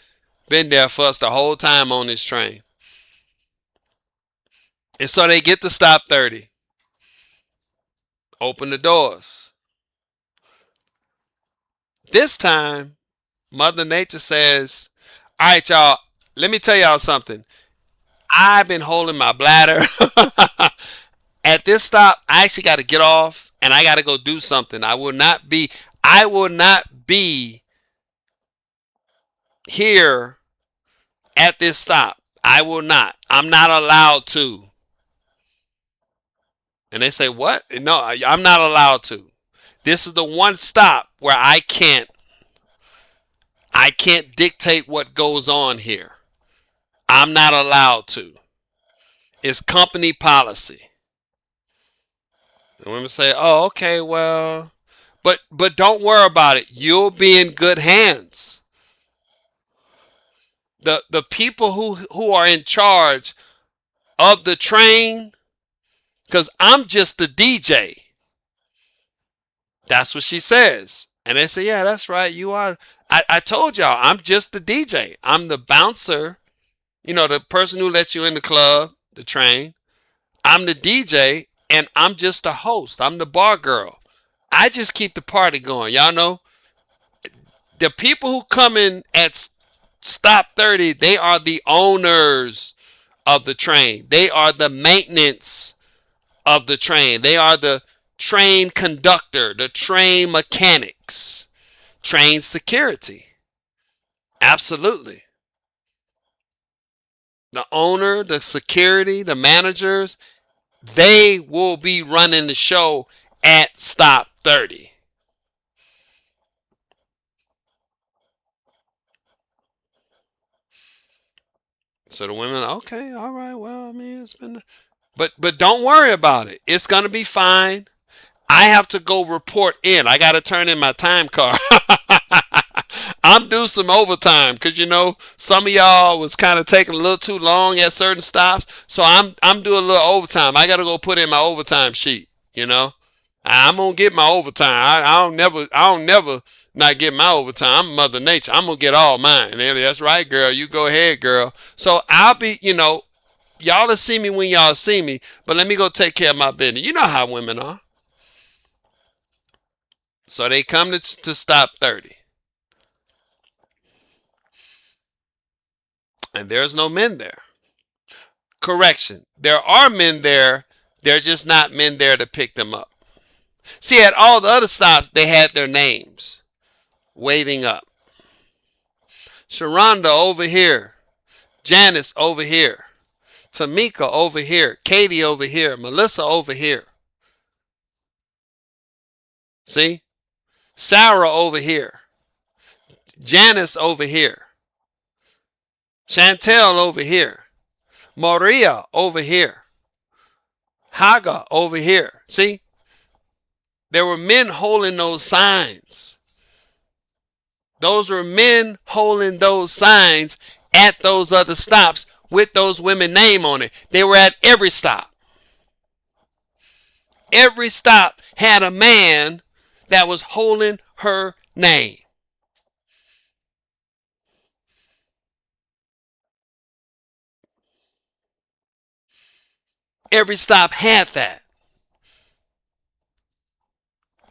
been there for us the whole time on this train. And so they get to stop 30. Open the doors. This time, Mother Nature says, all right, y'all, let me tell y'all something. I've been holding my bladder. At this stop, I actually got to get off and I got to go do something. I will not be here at this stop. I will not. I'm not allowed to. And they say, what? No, I'm not allowed to. This is the one stop where I can't dictate what goes on here. I'm not allowed to. It's company policy. And women say, "Oh, okay, well, but don't worry about it. You'll be in good hands." The people who are in charge of the train, because I'm just the DJ. That's what she says. And they say, "Yeah, that's right. You are." I told y'all, I'm just the DJ. I'm the bouncer. The person who lets you in the club, the train. I'm the DJ, and I'm just the host. I'm the bar girl. I just keep the party going. Y'all know the people who come in at stop 30, they are the owners of the train. They are the maintenance of the train. They are the train conductor, the train mechanics, train security. Absolutely. The owner, the security, the managers, they will be running the show at stop 30. So the women, okay, all right, well, I mean, it's been, but don't worry about it. It's gonna be fine. I have to go report in. I got to turn in my time card. I'm due some overtime because some of y'all was kind of taking a little too long at certain stops. So I'm doing a little overtime. I got to go put in my overtime sheet. I'm gonna get my overtime. I don't never not get my overtime. I'm Mother Nature. I'm gonna get all mine. And that's right, girl. You go ahead, girl. So I'll be, y'all will see me when y'all see me. But let me go take care of my business. You know how women are. So they come to stop 30. And there's no men there. Correction. There are men there. They're just not men there to pick them up. See, at all the other stops, they had their names waving up. Sharonda over here. Janice over here. Tamika over here. Katie over here. Melissa over here. See? Sarah over here. Janice over here. Chantel over here. Maria over here. Haga over here. See? There were men holding those signs. Those were men holding those signs at those other stops with those women name on it. They were at every stop. Every stop had a man that was holding her name. Every stop had that.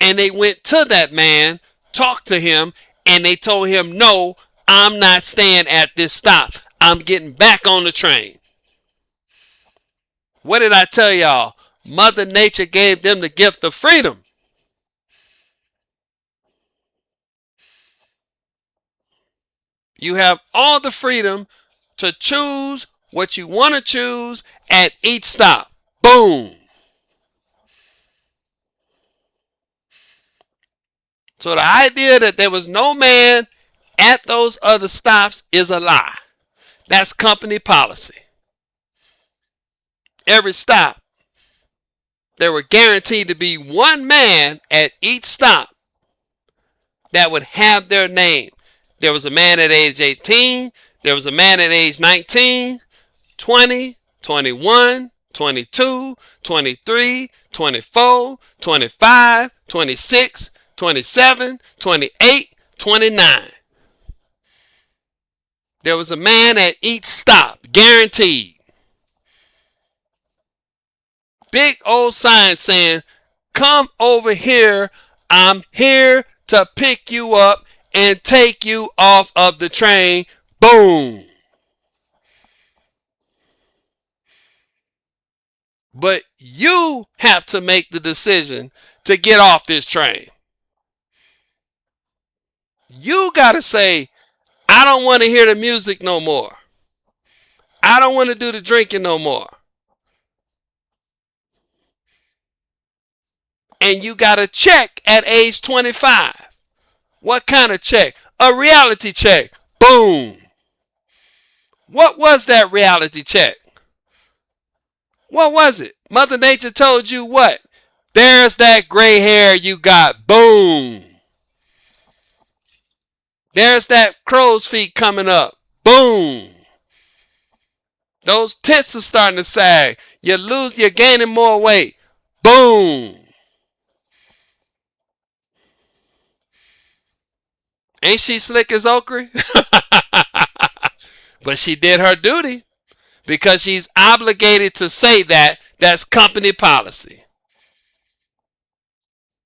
And they went to that man, talked to him, and they told him, no, I'm not staying at this stop. I'm getting back on the train. What did I tell y'all? Mother Nature gave them the gift of freedom. You have all the freedom to choose what you want to choose at each stop. Boom. So the idea that there was no man at those other stops is a lie. That's company policy. Every stop, there were guaranteed to be one man at each stop that would have their name. There was a man at age 18. There was a man at age 19, 20, 21, 22, 23, 24, 25, 26, 27, 28, 29. There was a man at each stop, guaranteed. Big old sign saying, come over here. I'm here to pick you up and take you off of the train. Boom. But you You have to make the decision to get off this train. You got to say, I don't want to hear the music no more. I don't want to do the drinking no more. And you got to check at age 25. What kind of check? A reality check. Boom. What was that reality check? What was it? Mother Nature told you what? There's that gray hair you got. Boom. There's that crow's feet coming up. Boom. Those tits are starting to sag. You're gaining more weight. Boom. Ain't she slick as okra? But she did her duty because she's obligated to say that. That's company policy.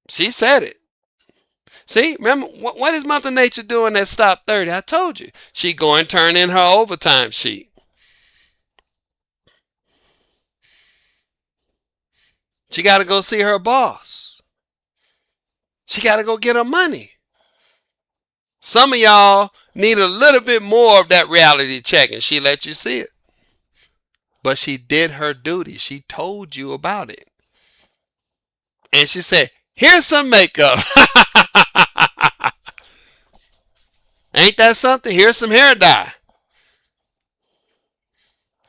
She said it. See, remember, what is Mother Nature doing at Stop 30? I told you. She going to turn in her overtime sheet. She got to go see her boss. She got to go get her money. Some of y'all need a little bit more of that reality check, and she let you see it. But she did her duty. She told you about it. And she said, here's some makeup. Ain't that something? Here's some hair dye.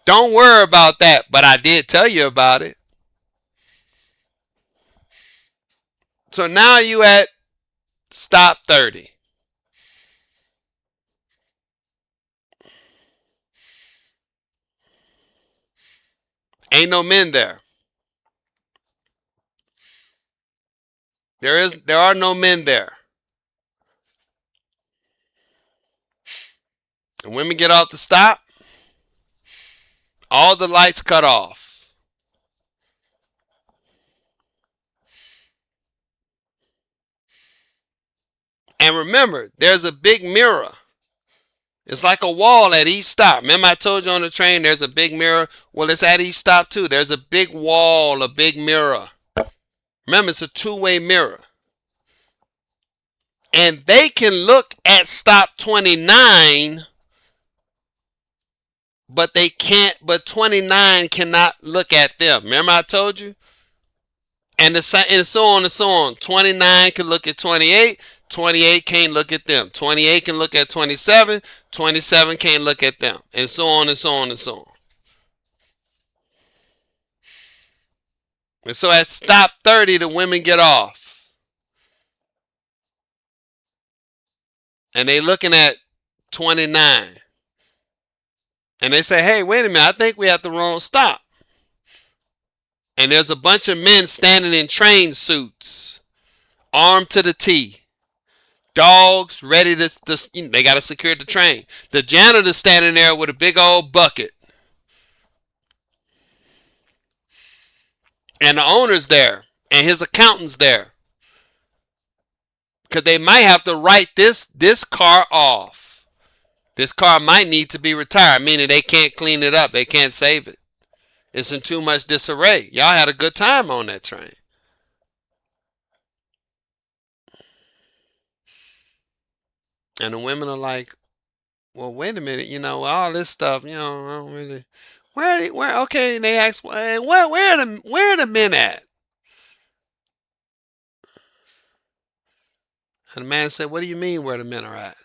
Don't worry about that, but I did tell you about it. So now you at Stop 30. Ain't no men there. There are no men there. And women get off the stop, all the lights cut off. And remember, there's a big mirror. It's like a wall at each stop. Remember I told you on the train there's a big mirror? Well, it's at each stop too. There's a big wall, a big mirror. Remember, it's a two-way mirror. And they can look at stop 29, but they can't, but 29 cannot look at them. Remember I told you? And so on and so on. 29 can look at 28. 28 can't look at them. 28 can look at 27. 27 can't look at them. And so on and so on and so on. And so at stop 30, the women get off. And they looking at 29. And they say, hey, wait a minute. I think we at the wrong stop. And there's a bunch of men standing in train suits, armed to the T. Dogs ready to they got to secure the train. The janitor's standing there with a big old bucket. And the owner's there. And his accountant's there. Because they might have to write this car off. This car might need to be retired, meaning they can't clean it up. They can't save it. It's in too much disarray. Y'all had a good time on that train. And the women are like, well, wait a minute, all this stuff, I don't really. Where? Okay, and they ask, where are the men at? And the man said, what do you mean where the men are at?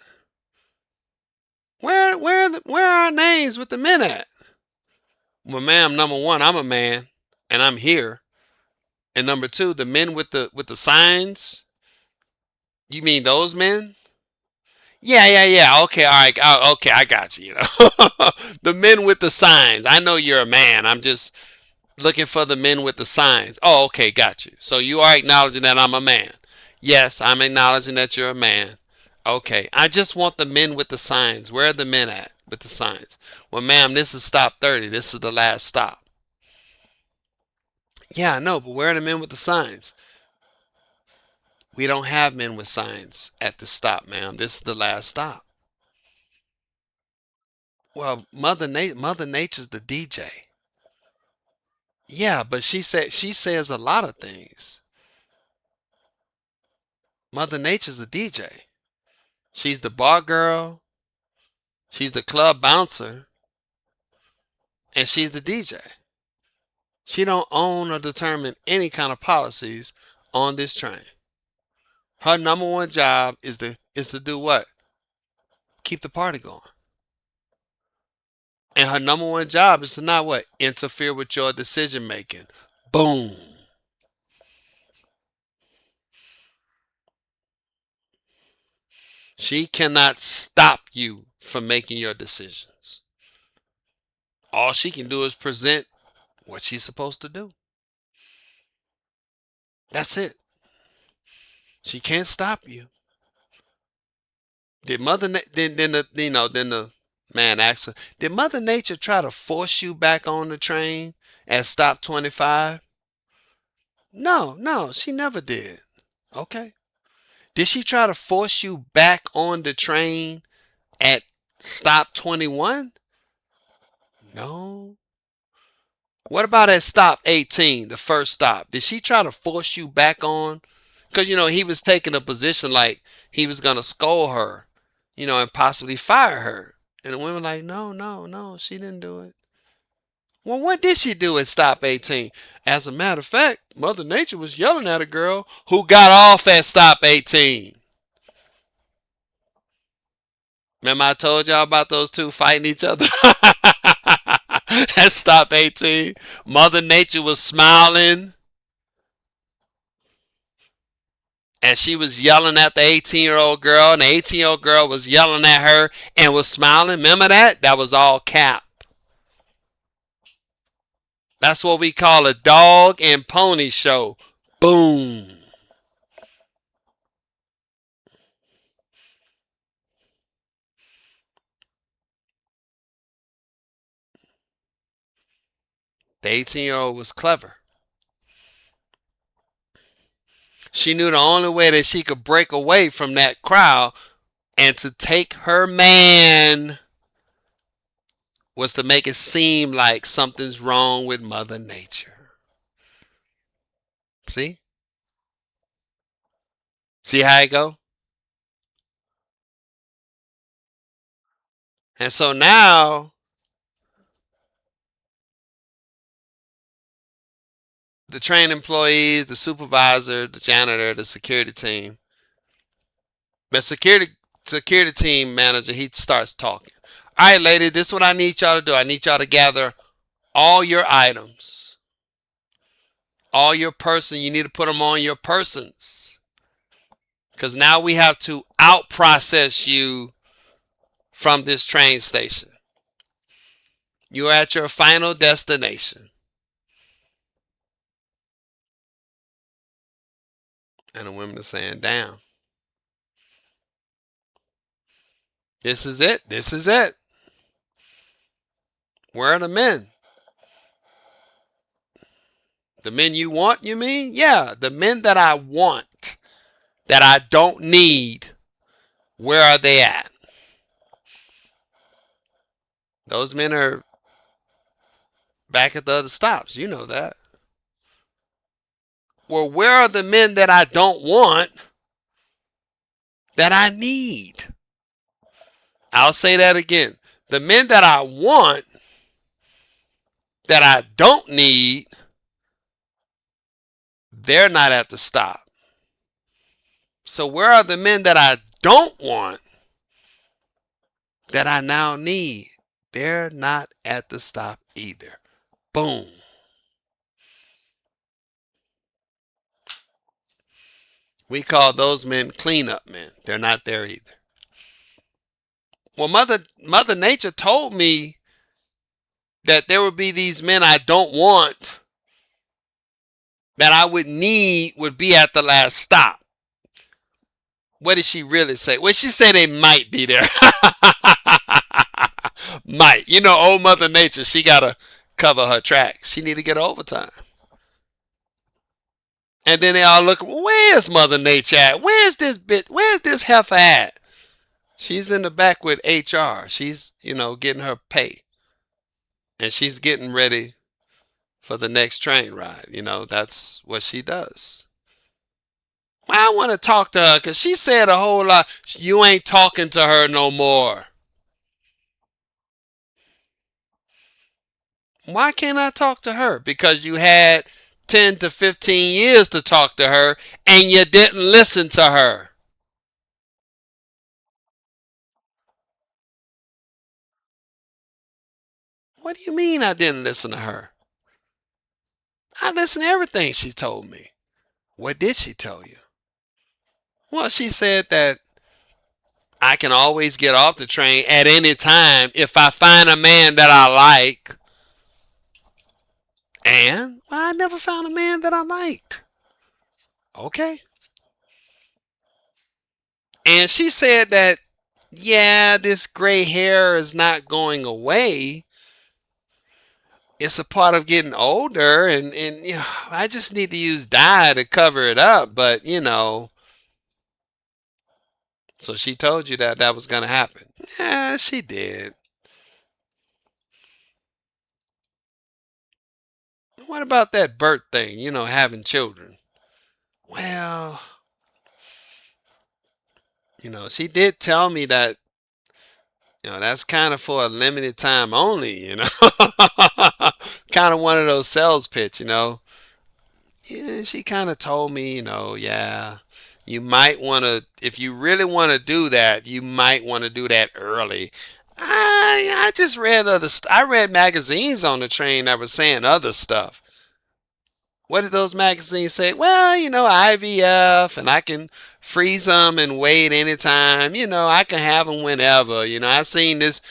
Where are our names with the men at? Well, ma'am, number one, I'm a man, and I'm here. And number two, the men with the signs. You mean those men? Yeah. Okay, all right. Okay, I got you. The men with the signs. I know you're a man. I'm just looking for the men with the signs. Oh, okay, got you. So you are acknowledging that I'm a man. Yes, I'm acknowledging that you're a man. Okay, I just want the men with the signs. Where are the men at with the signs? Well, ma'am, this is stop 30. This is the last stop. Yeah, I know, but where are the men with the signs? We don't have men with signs at the stop, ma'am. This is the last stop. Well, Mother Nature's the DJ. Yeah, but she says a lot of things. Mother Nature's a DJ. She's the bar girl, she's the club bouncer, and she's the DJ. She don't own or determine any kind of policies on this train. Her number one job is to do what? Keep the party going. And her number one job is to not what? Interfere with your decision making. Boom. She cannot stop you from making your decisions. All she can do is present what she's supposed to do. That's it. She can't stop you. Did Mother then the then the man asked her, did Mother Nature try to force you back on the train at stop 25? No, no, she never did. Okay. Did she try to force you back on the train at stop 21? No. What about at stop 18, the first stop? Did she try to force you back on? Because, he was taking a position like he was going to scold her, and possibly fire her. And the women like, no, no, no, she didn't do it. Well, what did she do at stop 18? As a matter of fact, Mother Nature was yelling at a girl who got off at stop 18. Remember I told y'all about those two fighting each other? At stop 18. Mother Nature was smiling and she was yelling at the 18-year-old girl, and the 18-year-old girl was yelling at her and was smiling. Remember that? That was all cap. That's what we call a dog and pony show. Boom. The 18-year-old was clever. She knew the only way that she could break away from that crowd and to take her man was to make it seem like something's wrong with Mother Nature. See? See how it go? And so now the train employees, the supervisor, the janitor, the security team, the security team manager, he starts talking. All right, lady, this is what I need y'all to do. I need y'all to gather all your items, all your person. You need to put them on your persons. Because now we have to out process you from this train station. You're at your final destination. And the women are saying, damn, this is it. This is it. Where are the men? The men you want, you mean? Yeah, the men that I want, that I don't need, where are they at? Those men are back at the other stops. You know that. Well, where are the men that I don't want that I need? I'll say that again. The men that I want that I don't need, they're not at the stop. So where are the men that I don't want that I now need? They're not at the stop either. Boom. We call those men cleanup men. They're not there either. Well, Mother Nature told me that there would be these men I don't want that I would need would be at the last stop. What did she really say? Well, she said they might be there. Might. Old Mother Nature, she got to cover her tracks. She need to get overtime. And then they all look, where's Mother Nature at? Where's this bit? Where's this heifer at? She's in the back with HR. She's, getting her pay. And she's getting ready for the next train ride. That's what she does. Well, I want to talk to her because she said a whole lot. You ain't talking to her no more. Why can't I talk to her? Because you had 10 to 15 years to talk to her and you didn't listen to her. What do you mean I didn't listen to her? I listened to everything she told me. What did she tell you? Well, she said that I can always get off the train at any time if I find a man that I like. And well, I never found a man that I liked. Okay. And she said that, yeah, this gray hair is not going away. It's a part of getting older, and I just need to use dye to cover it up. But, so she told you that that was going to happen. Yeah, she did. What about that birth thing, having children? Well, she did tell me that, that's kind of for a limited time only. Kind of one of those sales pitch. Yeah, she kind of told me, yeah, you might want to, if you really want to do that, you might want to do that early. I just read I read magazines on the train that were saying other stuff. What did those magazines say? Well, IVF, and I can freeze them and wait anytime. I can have them whenever. I seen this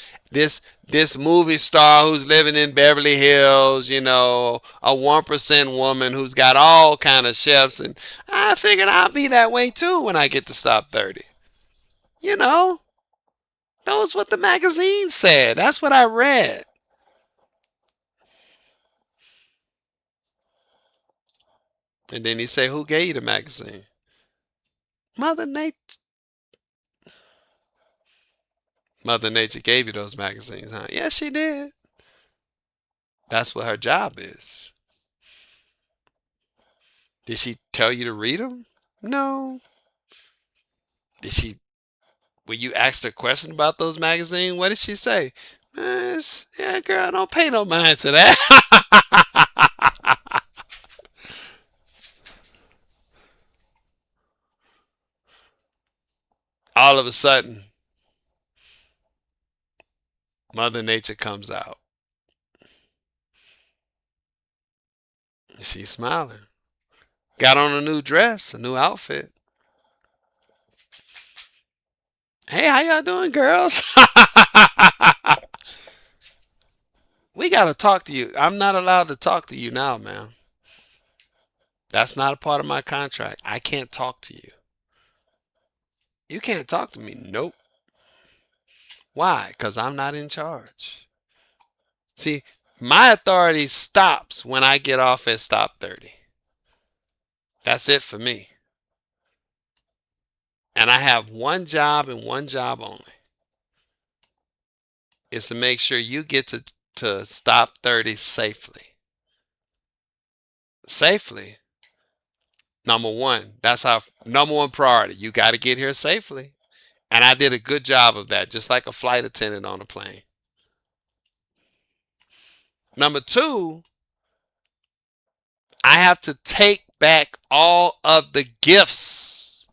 movie star who's living in Beverly Hills. A 1% woman who's got all kind of chefs, and I figured I'll be that way too when I get to stop 30. You know, Those what the magazine said. That's what I read. And then he say, "Who gave you the magazine?" Mother Nature. Mother Nature gave you those magazines, huh? Yes, she did. That's what her job is. Did she tell you to read them? No. Did she? When you asked her a question about those magazines, what did she say? Yeah, girl, don't pay no mind to that. All of a sudden, Mother Nature comes out. She's smiling. Got on a new dress, a new outfit. Hey, how y'all doing, girls? We gotta talk to you. I'm not allowed to talk to you now, ma'am. That's not a part of my contract. I can't talk to you. You can't talk to me. Nope. Why? Because I'm not in charge. See, my authority stops when I get off at stop 30. That's it for me. And I have one job and one job only. Is to make sure you get to stop 30 safely. Safely. Number one. That's our number one priority. You got to get here safely. And I did a good job of that, just like a flight attendant on a plane. Number two, I have to take back all of the gifts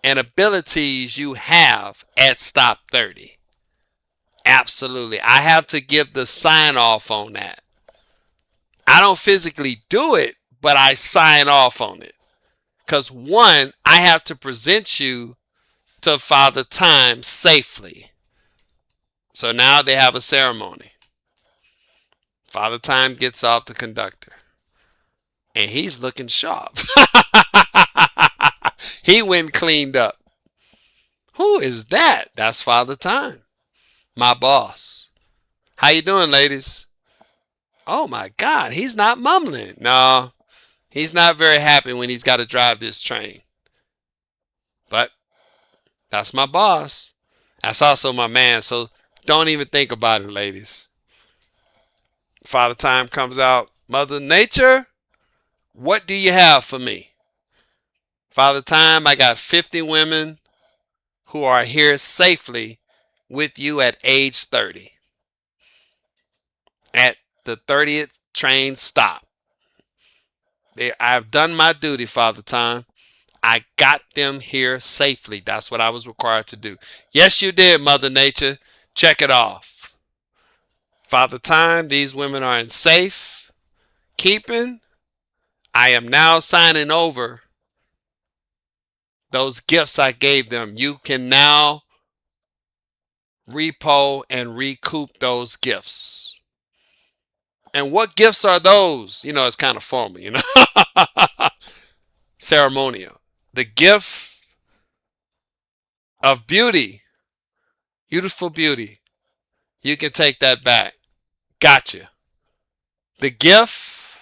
and abilities you have at stop 30. Absolutely. I have to give the sign off on that. I don't physically do it, but I sign off on it. Because one, I have to present you to Father Time safely. So now they have a ceremony. Father Time gets off the conductor. And he's looking sharp. He went cleaned up. Who is that? That's Father Time, my boss. How you doing, ladies? Oh my God, he's not mumbling. No, he's not very happy when he's got to drive this train. But that's my boss. That's also my man. So don't even think about it, ladies. Father Time comes out. Mother Nature, what do you have for me? Father Time, I got 50 women who are here safely with you at age 30. At the 30th train stop. I've done my duty, Father Time. I got them here safely. That's what I was required to do. Yes, you did, Mother Nature. Check it off. Father Time, these women are in safe keeping. I am now signing over those gifts I gave them. You can now repo and recoup those gifts. And what gifts are those? You know, it's kind of formal, you know, ceremonial. The gift of beauty, beautiful beauty. You can take that back. Gotcha. The gift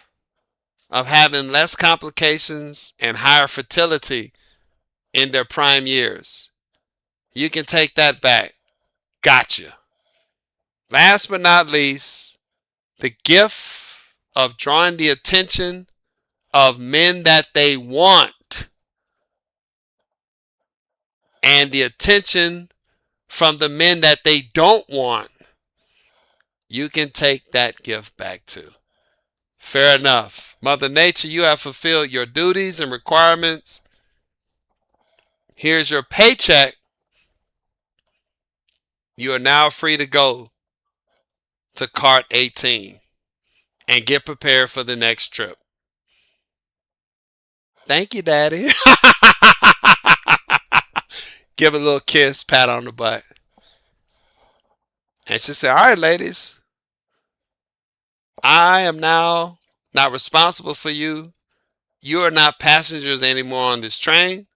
of having less complications and higher fertility in their prime years. You can take that back. Gotcha. Last but not least, the gift of drawing the attention of men that they want and the attention from the men that they don't want. You can take that gift back too. Fair enough. Mother Nature, you have fulfilled your duties and requirements. Here's your paycheck. You are now free to go to cart 18 and get prepared for the next trip. Thank you, Daddy. Give a little kiss, pat on the butt. And she said, all right, ladies, I am now not responsible for you. You are not passengers anymore on this train.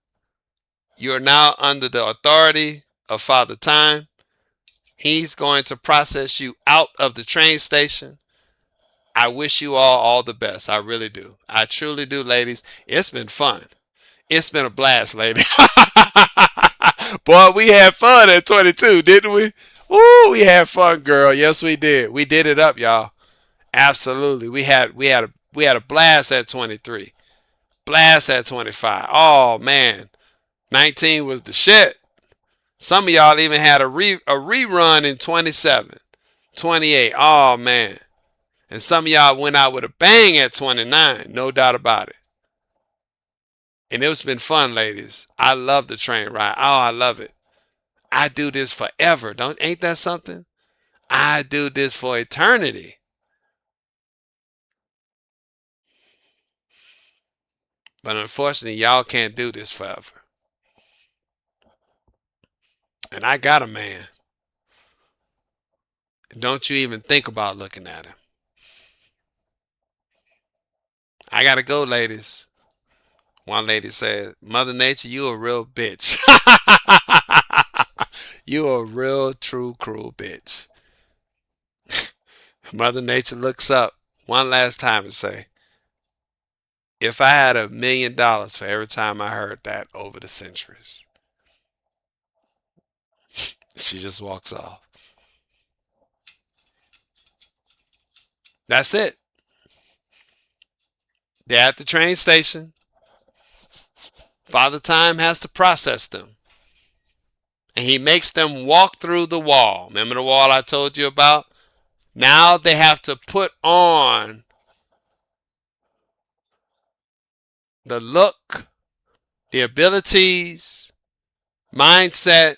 You are now under the authority of Father Time. He's going to process you out of the train station. I wish you all the best. I really do. I truly do, ladies. It's been fun. It's been a blast, lady. Boy, we had fun at 22, didn't we? Ooh, we had fun, girl. Yes, we did. We did it up, y'all. Absolutely. We had a blast at 23. Blast at 25. Oh man. 19 was the shit. Some of y'all even had a rerun in 27. 28. Oh man. And some of y'all went out with a bang at 29. No doubt about it. And it's been fun, ladies. I love the train ride. Oh, I love it. I do this forever. Ain't that something? I do this for eternity. But unfortunately, y'all can't do this forever. And I got a man. Don't you even think about looking at him. I gotta go, ladies. One lady said, Mother Nature, you a real bitch. You a real, true, cruel bitch. Mother Nature looks up one last time and say, if I had $1,000,000 for every time I heard that over the centuries. She just walks off. That's it. They're at the train station. Father Time has to process them. And he makes them walk through the wall. Remember the wall I told you about? Now they have to put on the look, the abilities, mindset,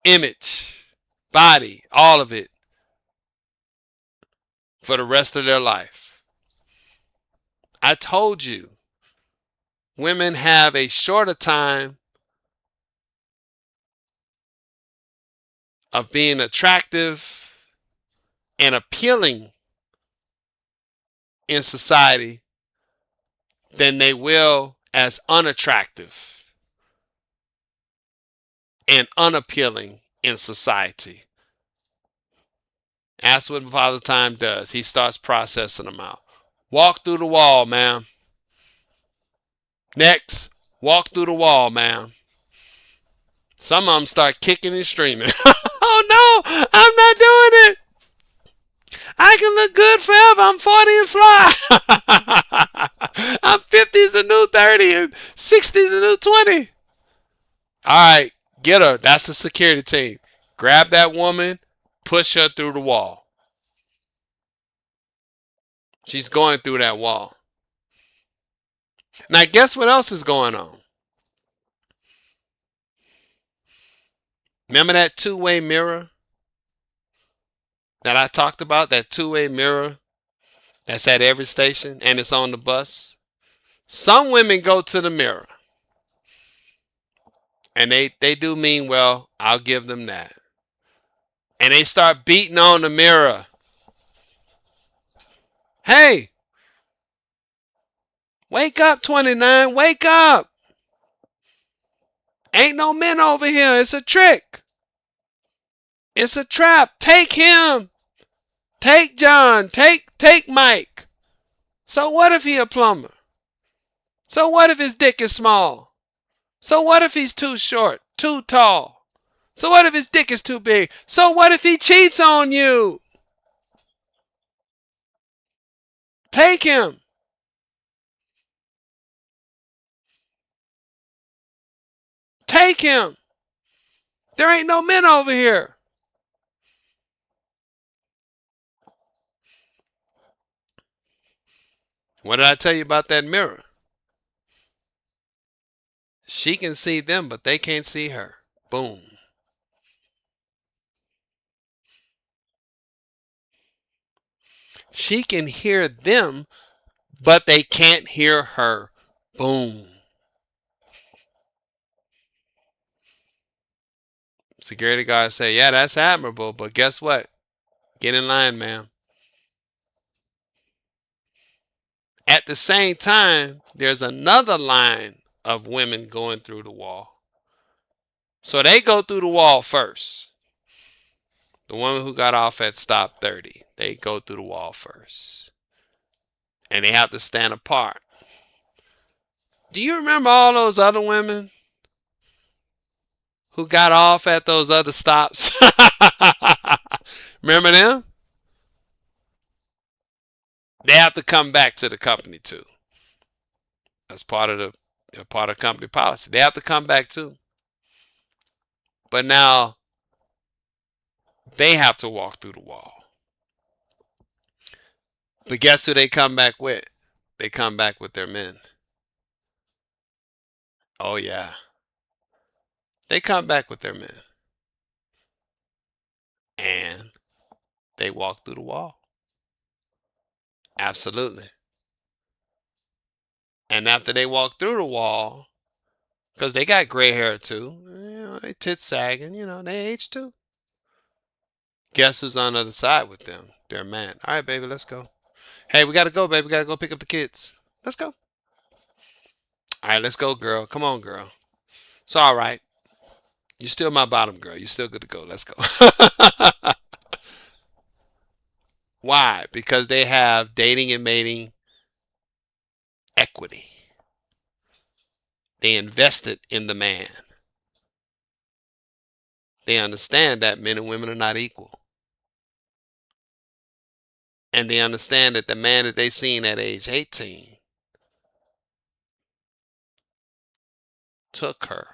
image, body, all of it for the rest of their life. I told you, women have a shorter time of being attractive and appealing in society than they will as unattractive and unappealing in society. That's what Father Time does. He starts processing them out. Walk through the wall, ma'am. Next, walk through the wall, ma'am. Some of them start kicking and screaming. Oh no, I'm not doing it. I can look good forever. I'm 40 and fly. I'm 50's the new 30 and 60's the new 20. All right, get her. That's the security team. Grab that woman, push her through the wall. She's going through that wall. Now, guess what else is going on? Remember that two-way mirror that I talked about? That two-way mirror that's at every station and it's on the bus? Some women go to the mirror and they do mean well. I'll give them that. And they start beating on the mirror. Hey, wake up, 29. Wake up. Ain't no men over here. It's a trick. It's a trap. Take him. Take John. Take Mike. So what if he a plumber? So what if his dick is small? So what if he's too short, too tall? So what if his dick is too big? So what if he cheats on you? Take him. Take him. There ain't no men over here. What did I tell you about that mirror? She can see them, but they can't see her. Boom. She can hear them, but they can't hear her. Boom. Security guard say, yeah, that's admirable, but guess what? Get in line, ma'am. At the same time, there's another line of women going through the wall. So they go through the wall first. The woman who got off at stop 30, they go through the wall first. And they have to stand apart. Do you remember all those other women who got off at those other stops? Remember them? They have to come back to the company too. That's part of company policy. They have to come back too. But now they have to walk through the wall. But guess who they come back with? They come back with their men. Oh yeah. They come back with their men. And they walk through the wall. Absolutely. And after they walk through the wall, because they got gray hair too, they tits sagging, they age too. Guess who's on the other side with them? Their man. All right, baby, let's go. Hey, we gotta go, baby. We gotta go pick up the kids. Let's go. All right, let's go, girl. Come on, girl. It's all right. You're still my bottom girl. You're still good to go. Let's go. Why? Because they have dating and mating equity. They invested in the man. They understand that men and women are not equal. And they understand that the man that they seen at age 18 took her.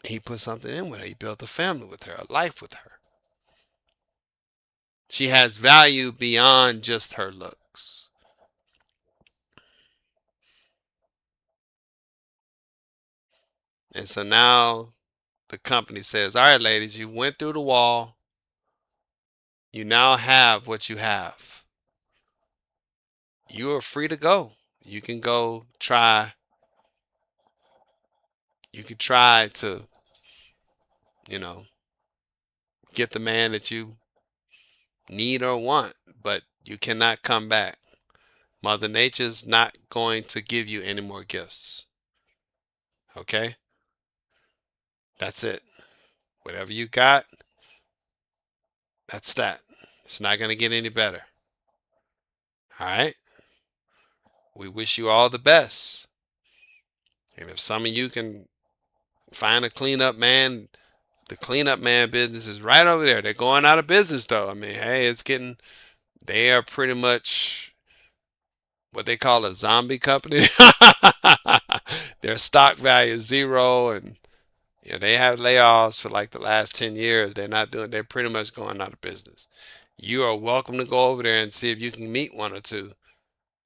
He put something in with her. He built a family with her, a life with her. She has value beyond just her looks. And so now the company says, all right, ladies, you went through the wall. You now have what you have. You are free to go. You can go try. You can try to, you know, get the man that you need or want, but you cannot come back. Mother Nature's not going to give you any more gifts. Okay? That's it. Whatever you got, that's that. It's not going to get any better. All right? We wish you all the best. And if some of you can Find a cleanup man. The cleanup man business is right over there. They're going out of business though. I mean, hey, it's getting, they are pretty much what they call a zombie company. Their stock value is zero, and they have layoffs for like the last 10 years. They're pretty much going out of business. You are welcome to go over there and see if you can meet one or two.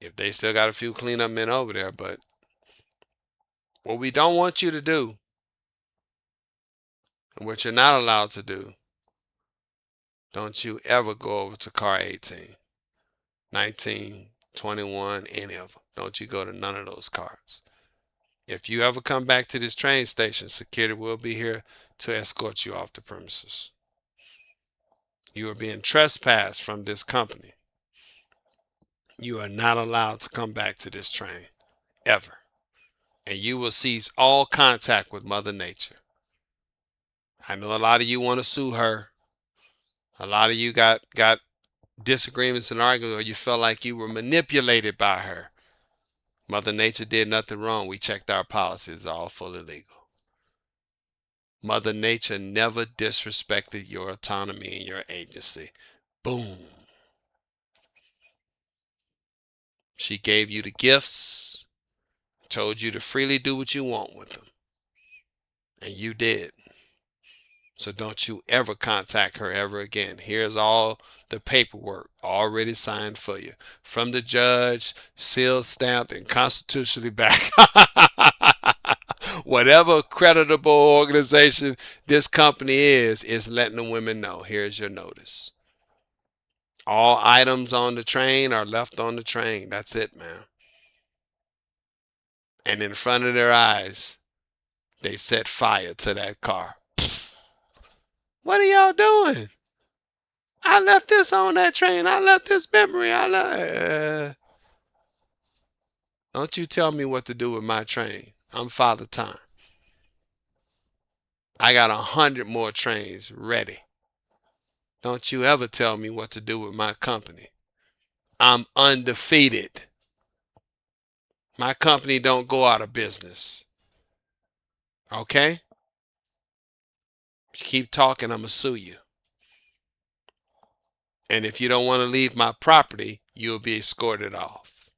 If they still got a few cleanup men over there. But what we don't want you to do, and what you're not allowed to do, don't you ever go over to car 18, 19, 21, any of them. Don't you go to none of those cars. If you ever come back to this train station, security will be here to escort you off the premises. You are being trespassed from this company. You are not allowed to come back to this train, ever. And you will cease all contact with Mother Nature. I know a lot of you want to sue her. A lot of you got disagreements and arguments, or you felt like you were manipulated by her. Mother Nature did nothing wrong. We checked our policies, all fully legal. Mother Nature never disrespected your autonomy and your agency. Boom. She gave you the gifts, told you to freely do what you want with them. And you did. So don't you ever contact her ever again. Here's all the paperwork already signed for you from the judge, sealed, stamped, and constitutionally backed. Whatever creditable organization this company is letting the women know. Here's your notice. All items on the train are left on the train. That's it, man. And in front of their eyes, they set fire to that car. What are y'all doing? I left this on that train. I left this memory. Don't you tell me what to do with my train. I'm Father Time. I got 100 more trains ready. Don't you ever tell me what to do with my company. I'm undefeated. My company don't go out of business. Okay? Keep talking, I'ma sue you. And if you don't want to leave my property, you'll be escorted off.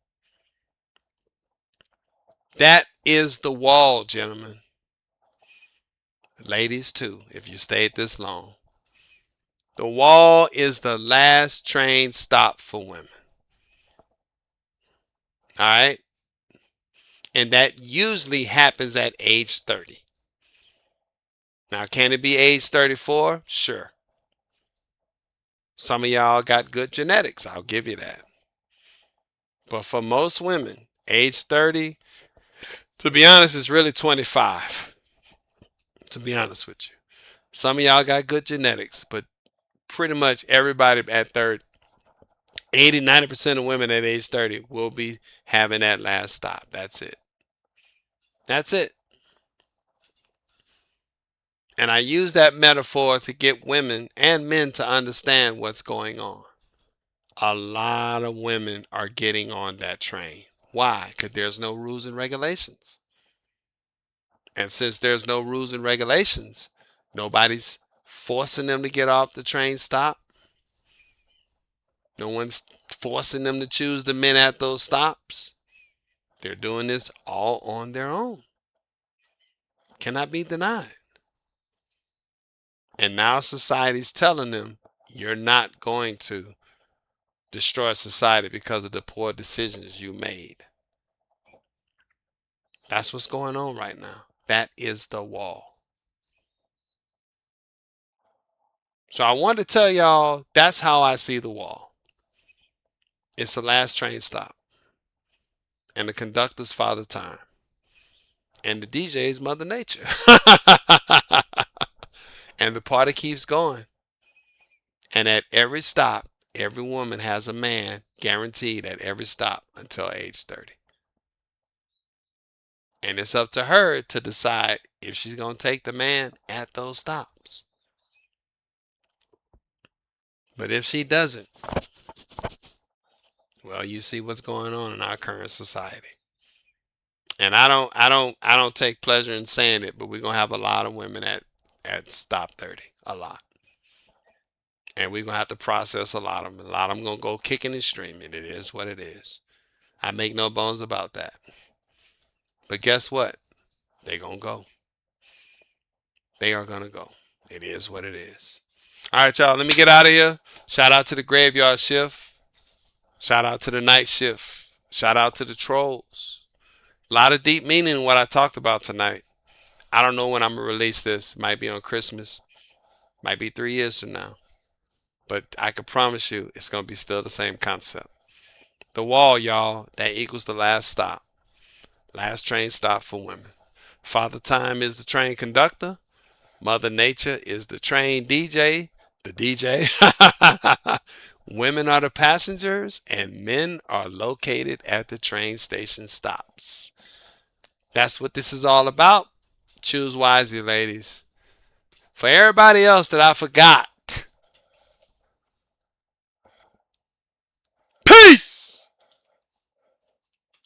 That is the wall, gentlemen. Ladies, too, if you stayed this long. The wall is the last train stop for women. All right? And that usually happens at age 30. Now, can it be age 34? Sure. Some of y'all got good genetics. I'll give you that. But for most women, age 30, to be honest, it's really 25. To be honest with you. Some of y'all got good genetics, but pretty much everybody at 30, 80, 90% of women at age 30 will be having that last stop. That's it. That's it. And I use that metaphor to get women and men to understand what's going on. A lot of women are getting on that train. Why? Because there's no rules and regulations. And since there's no rules and regulations, nobody's forcing them to get off the train stop. No one's forcing them to choose the men at those stops. They're doing this all on their own. Cannot be denied. And now society's telling them you're not going to destroy society because of the poor decisions you made. That's what's going on right now. That is the wall. So I want to tell y'all that's how I see the wall. It's the last train stop. And the conductor's Father Time. And the DJ's Mother Nature. And the party keeps going. And at every stop, every woman has a man guaranteed at every stop until age 30. And it's up to her to decide if she's going to take the man at those stops. But if she doesn't, well, you see what's going on in our current society. And I don't take pleasure in saying it, but we're gonna have a lot of women at stop 30, a lot, and we're gonna have to process a lot of them. A lot of them gonna go kicking and streaming. It is what it is. I make no bones about that. But guess what? They gonna go. They are gonna go. It is what it is. All right, y'all. Let me get out of here. Shout out to the graveyard shift. Shout out to the night shift. Shout out to the trolls. A lot of deep meaning in what I talked about tonight. I don't know when I'm gonna release this. Might be on Christmas. Might be 3 years from now. But I can promise you, it's gonna be still the same concept. The wall, y'all. That equals the last stop. Last train stop for women. Father Time is the train conductor. Mother Nature is the train DJ. The DJ. Women are the passengers, and men are located at the train station stops. That's what this is all about. Choose wisely, ladies. For everybody else that I forgot, peace!